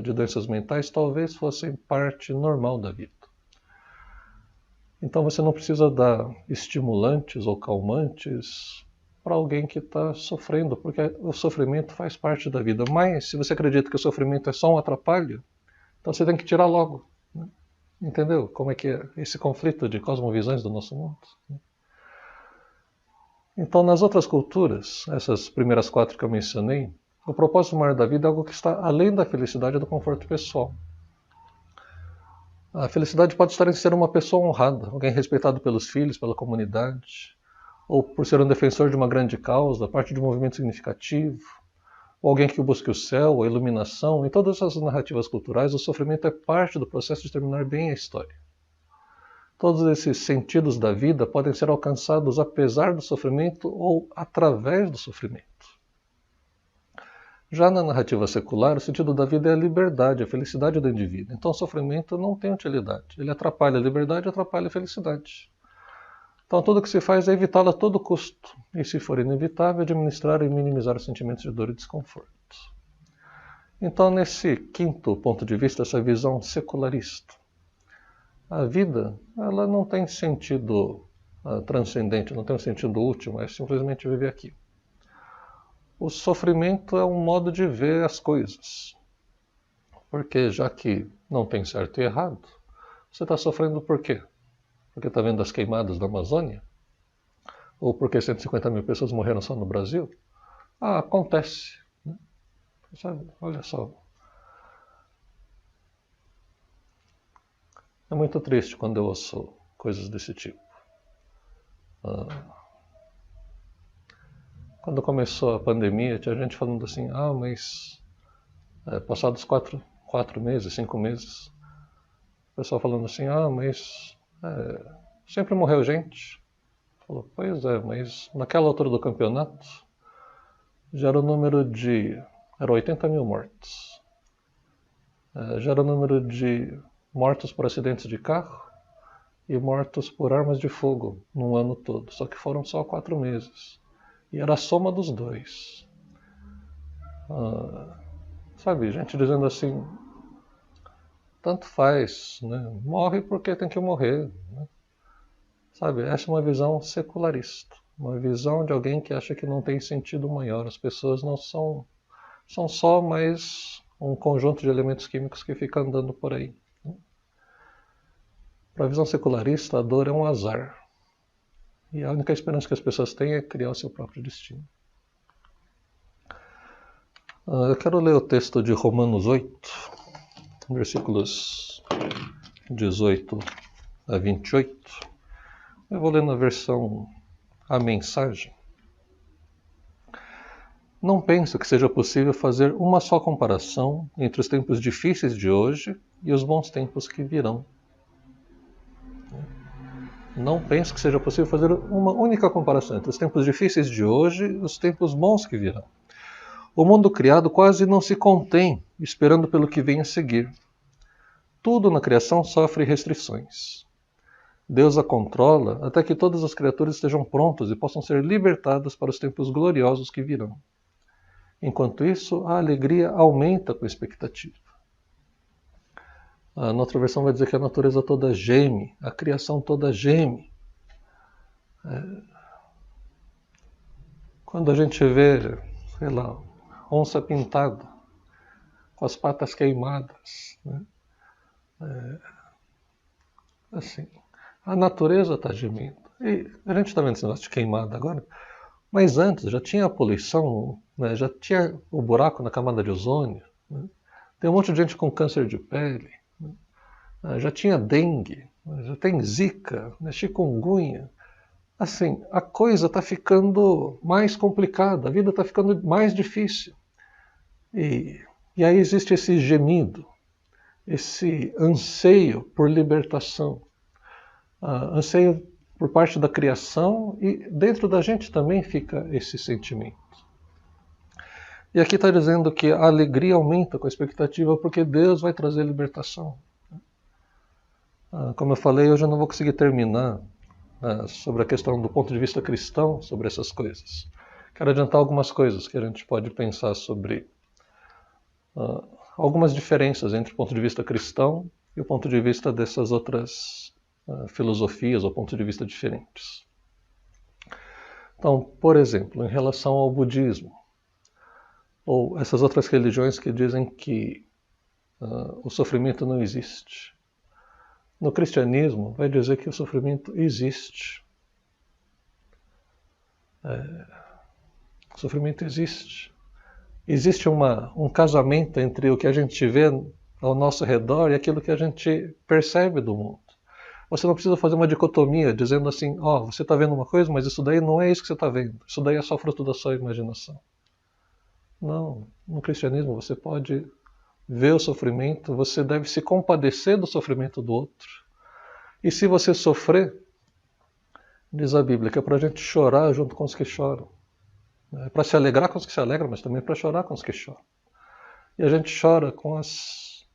[SPEAKER 6] de Doenças Mentais, talvez fossem parte normal da vida. Então você não precisa dar estimulantes ou calmantes para alguém que está sofrendo, porque o sofrimento faz parte da vida. Mas se você acredita que o sofrimento é só um atrapalho, então você tem que tirar logo. Né? Entendeu como é que é esse conflito de cosmovisões do nosso mundo? Então, nas outras culturas, essas primeiras 4 que eu mencionei, o propósito maior da vida é algo que está além da felicidade e do conforto pessoal. A felicidade pode estar em ser uma pessoa honrada, alguém respeitado pelos filhos, pela comunidade, ou por ser um defensor de uma grande causa, parte de um movimento significativo, ou alguém que busque o céu, a iluminação. Em todas essas narrativas culturais, o sofrimento é parte do processo de terminar bem a história. Todos esses sentidos da vida podem ser alcançados apesar do sofrimento ou através do sofrimento. Já na narrativa secular, o sentido da vida é a liberdade, a felicidade do indivíduo. Então o sofrimento não tem utilidade. Ele atrapalha a liberdade e atrapalha a felicidade. Então tudo o que se faz é evitá-la a todo custo. E se for inevitável, administrar e minimizar os sentimentos de dor e desconforto. Então nesse 5º ponto de vista, essa visão secularista, a vida ela não tem sentido transcendente, não tem um sentido último, é simplesmente viver aqui. O sofrimento é um modo de ver as coisas. Porque já que não tem certo e errado, você está sofrendo por quê? Porque está vendo as queimadas da Amazônia? Ou porque 150 mil pessoas morreram só no Brasil? Acontece. Né? Sabe? Olha só. É muito triste quando eu ouço coisas desse tipo. Quando começou a pandemia, tinha gente falando assim, mas passados 4 meses, 5 meses, o pessoal falando assim, mas sempre morreu gente. Falou, pois é, mas naquela altura do campeonato, já era o número de... eram 80 mil mortos. Já era o número de mortos por acidentes de carro e mortos por armas de fogo num ano todo. Só que foram só 4 meses. E era a soma dos dois. Sabe, gente dizendo assim, tanto faz, né? Morre porque tem que morrer. Né? Sabe, essa é uma visão secularista. Uma visão de alguém que acha que não tem sentido maior. As pessoas não são só mais um conjunto de elementos químicos que fica andando por aí. Para a visão secularista, a dor é um azar. E a única esperança que as pessoas têm é criar o seu próprio destino. Eu quero ler o texto de Romanos 8, versículos 18 a 28. Eu vou ler na versão A Mensagem. Não penso que seja possível fazer uma só comparação entre os tempos difíceis de hoje e os bons tempos que virão. Não penso que seja possível fazer uma única comparação entre os tempos difíceis de hoje e os tempos bons que virão. O mundo criado quase não se contém, esperando pelo que vem a seguir. Tudo na criação sofre restrições. Deus a controla até que todas as criaturas estejam prontas e possam ser libertadas para os tempos gloriosos que virão. Enquanto isso, a alegria aumenta com a expectativa. Na outra versão vai dizer que a natureza toda geme, a criação toda geme. Quando a gente vê, sei lá, onça pintada, com as patas queimadas, né? Assim, a natureza está gemendo. E a gente está vendo esse negócio de queimada agora, mas antes já tinha a poluição, né? Já tinha o buraco na camada de ozônio, né? Tem um monte de gente com câncer de pele, né? Já tinha dengue, já tem zika, né? Chikungunya. Assim, a coisa está ficando mais complicada, a vida está ficando mais difícil. E aí existe esse gemido, esse anseio por libertação, anseio por parte da criação, e dentro da gente também fica esse sentimento. E aqui está dizendo que a alegria aumenta com a expectativa porque Deus vai trazer libertação. Como eu falei, hoje eu não vou conseguir terminar sobre a questão do ponto de vista cristão, sobre essas coisas. Quero adiantar algumas coisas que a gente pode pensar sobre algumas diferenças entre o ponto de vista cristão e o ponto de vista dessas outras filosofias ou pontos de vista diferentes. Então, por exemplo, em relação ao budismo, ou essas outras religiões que dizem que o sofrimento não existe. No cristianismo, vai dizer que o sofrimento existe. O sofrimento existe. Existe um casamento entre o que a gente vê ao nosso redor e aquilo que a gente percebe do mundo. Você não precisa fazer uma dicotomia dizendo assim, você está vendo uma coisa, mas isso daí não é isso que você está vendo. Isso daí é só fruto da sua imaginação. Não, no cristianismo você pode ver o sofrimento, você deve se compadecer do sofrimento do outro. E se você sofrer, diz a Bíblia, que é para a gente chorar junto com os que choram. É para se alegrar com os que se alegram, mas também para chorar com os que choram. E a gente chora com as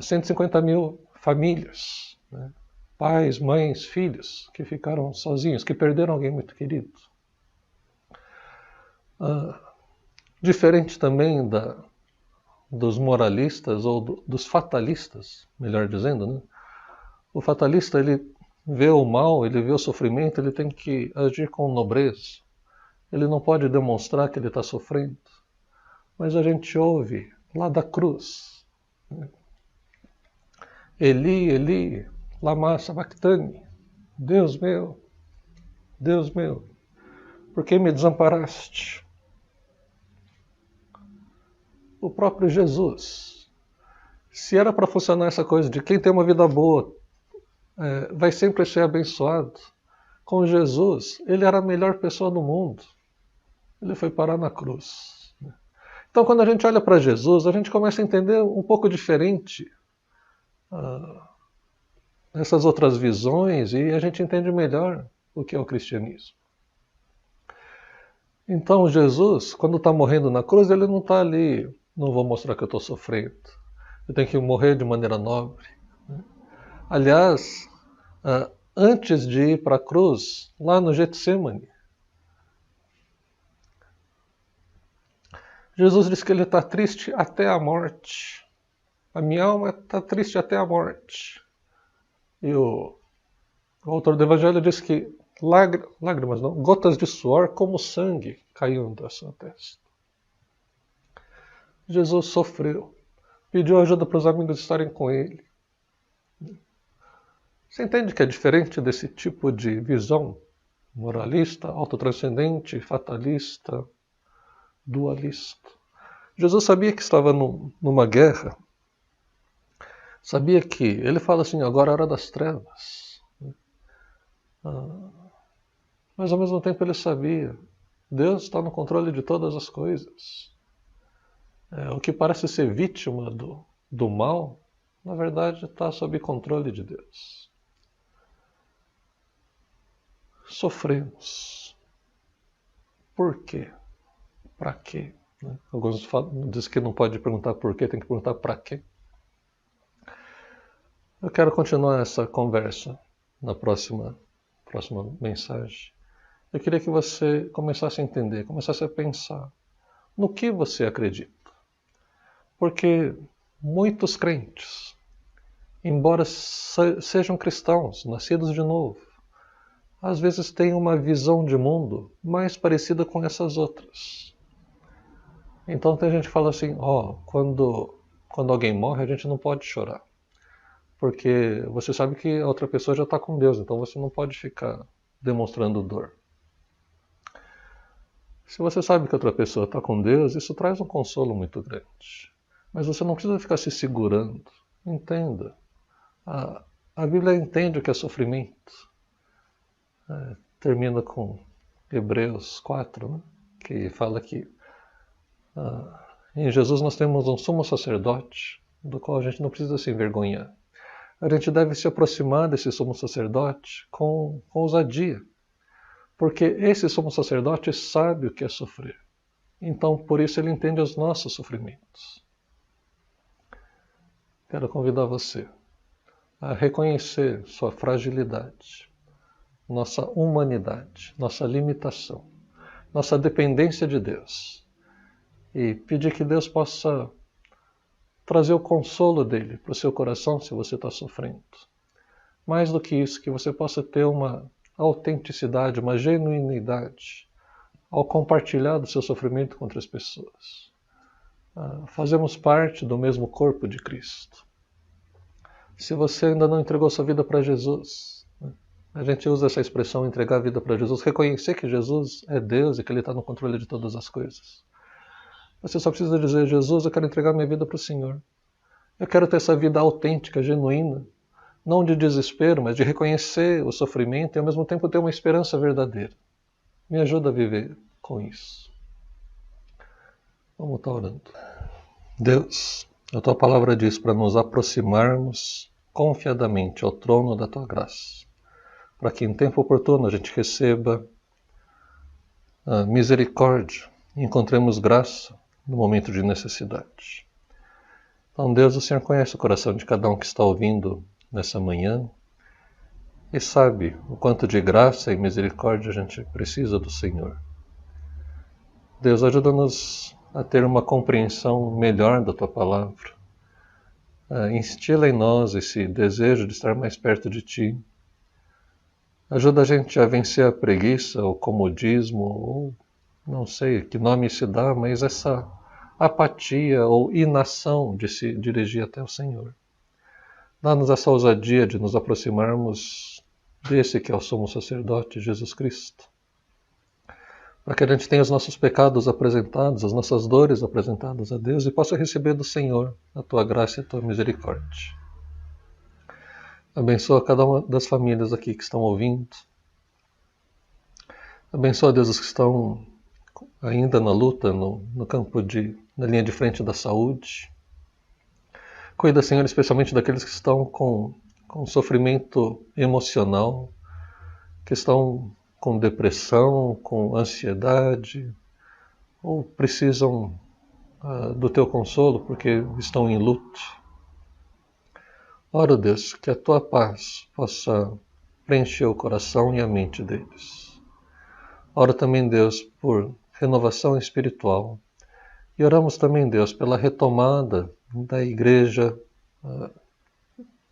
[SPEAKER 6] 150 mil famílias, né? Pais, mães, filhos que ficaram sozinhos, que perderam alguém muito querido. Diferente também dos moralistas ou dos fatalistas, melhor dizendo, né? O fatalista, ele vê o mal, ele vê o sofrimento, ele tem que agir com nobreza. Ele não pode demonstrar que ele está sofrendo. Mas a gente ouve lá da cruz, né? Eli, Eli, lama sabachthani. Deus meu, por que me desamparaste? O próprio Jesus. Se era para funcionar essa coisa de quem tem uma vida boa vai sempre ser abençoado, com Jesus, ele era a melhor pessoa do mundo. Ele foi parar na cruz. Então, quando a gente olha para Jesus, a gente começa a entender um pouco diferente essas outras visões e a gente entende melhor o que é o cristianismo. Então, Jesus, quando está morrendo na cruz, ele não está ali, não vou mostrar que eu estou sofrendo. Eu tenho que morrer de maneira nobre. Aliás, antes de ir para a cruz, lá no Getsemane, Jesus disse que ele está triste até a morte. A minha alma está triste até a morte. E o autor do Evangelho diz que lágrimas não, gotas de suor como sangue caíam da sua testa. Jesus sofreu, pediu ajuda para os amigos estarem com ele. Você entende que é diferente desse tipo de visão moralista, autotranscendente, fatalista, dualista? Jesus sabia que estava numa guerra. Sabia que, ele fala assim, agora é a hora das trevas. Mas ao mesmo tempo ele sabia, Deus está no controle de todas as coisas. O que parece ser vítima do mal, na verdade está sob controle de Deus. Sofremos. Por quê? Para quê? Alguns dizem que não pode perguntar por quê, tem que perguntar para quê. Eu quero continuar essa conversa na próxima mensagem. Eu queria que você começasse a entender, começasse a pensar no que você acredita. Porque muitos crentes, embora sejam cristãos, nascidos de novo, às vezes têm uma visão de mundo mais parecida com essas outras. Então tem gente que fala assim, quando alguém morre a gente não pode chorar. Porque você sabe que a outra pessoa já está com Deus, então você não pode ficar demonstrando dor. Se você sabe que a outra pessoa está com Deus, isso traz um consolo muito grande. Mas você não precisa ficar se segurando. Entenda. A Bíblia entende o que é sofrimento. Termina com Hebreus 4, né? Que fala que em Jesus nós temos um sumo sacerdote, do qual a gente não precisa se envergonhar. A gente deve se aproximar desse sumo sacerdote com ousadia, porque esse sumo sacerdote sabe o que é sofrer. Então, por isso ele entende os nossos sofrimentos. Quero convidar você a reconhecer sua fragilidade, nossa humanidade, nossa limitação, nossa dependência de Deus, e pedir que Deus possa trazer o consolo dele para o seu coração se você está sofrendo. Mais do que isso, que você possa ter uma autenticidade, uma genuinidade ao compartilhar do seu sofrimento com outras pessoas. Fazemos parte do mesmo corpo de Cristo. Se você ainda não entregou sua vida para Jesus, a gente usa essa expressão entregar a vida para Jesus, reconhecer que Jesus é Deus e que Ele está no controle de todas as coisas. Você só precisa dizer, Jesus, eu quero entregar minha vida para o Senhor. Eu quero ter essa vida autêntica, genuína, não de desespero, mas de reconhecer o sofrimento e ao mesmo tempo ter uma esperança verdadeira. Me ajuda a viver com isso. Vamos estar orando. Deus, a Tua palavra diz para nos aproximarmos confiadamente ao trono da Tua graça, para que em tempo oportuno a gente receba a misericórdia e encontremos graça no momento de necessidade. Então, Deus, o Senhor conhece o coração de cada um que está ouvindo nessa manhã e sabe o quanto de graça e misericórdia a gente precisa do Senhor. Deus, ajuda-nos a ter uma compreensão melhor da Tua palavra. Instila em nós esse desejo de estar mais perto de Ti. Ajuda a gente a vencer a preguiça, o comodismo, ou não sei que nome se dá, mas essa apatia ou inação de se dirigir até o Senhor. Dá-nos essa ousadia de nos aproximarmos desse que é o sumo sacerdote, Jesus Cristo, para que a gente tenha os nossos pecados apresentados, as nossas dores apresentadas a Deus e possa receber do Senhor a Tua graça e a Tua misericórdia. Abençoa cada uma das famílias aqui que estão ouvindo. Abençoa, Deus, os que estão ainda na luta, no campo na linha de frente da saúde. Cuida, Senhor, especialmente daqueles que estão com sofrimento emocional, que estão com depressão, com ansiedade, ou precisam do Teu consolo porque estão em luto. Oro, Deus, que a Tua paz possa preencher o coração e a mente deles. Oro também, Deus, por renovação espiritual. E oramos também, Deus, pela retomada da igreja,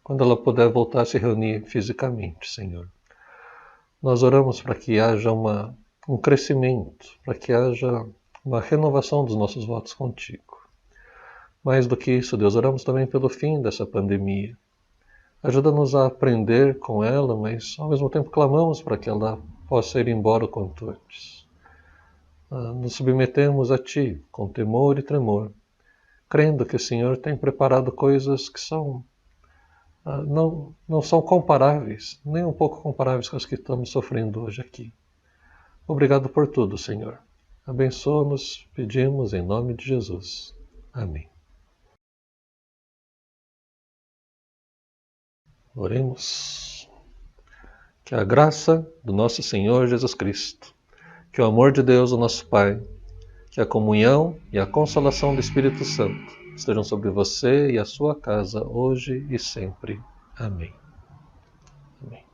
[SPEAKER 6] quando ela puder voltar a se reunir fisicamente, Senhor. Nós oramos para que haja um crescimento, para que haja uma renovação dos nossos votos contigo. Mais do que isso, Deus, oramos também pelo fim dessa pandemia. Ajuda-nos a aprender com ela, mas ao mesmo tempo clamamos para que ela possa ir embora o quanto antes. Nos submetemos a Ti com temor e tremor, crendo que o Senhor tem preparado coisas que não são comparáveis, nem um pouco comparáveis com as que estamos sofrendo hoje aqui. Obrigado por tudo, Senhor. Abençoa-nos, pedimos em nome de Jesus. Amém. Oremos. Que a graça do nosso Senhor Jesus Cristo, que o amor de Deus, o nosso Pai, que a comunhão e a consolação do Espírito Santo estejam sobre você e a sua casa hoje e sempre. Amém. Amém.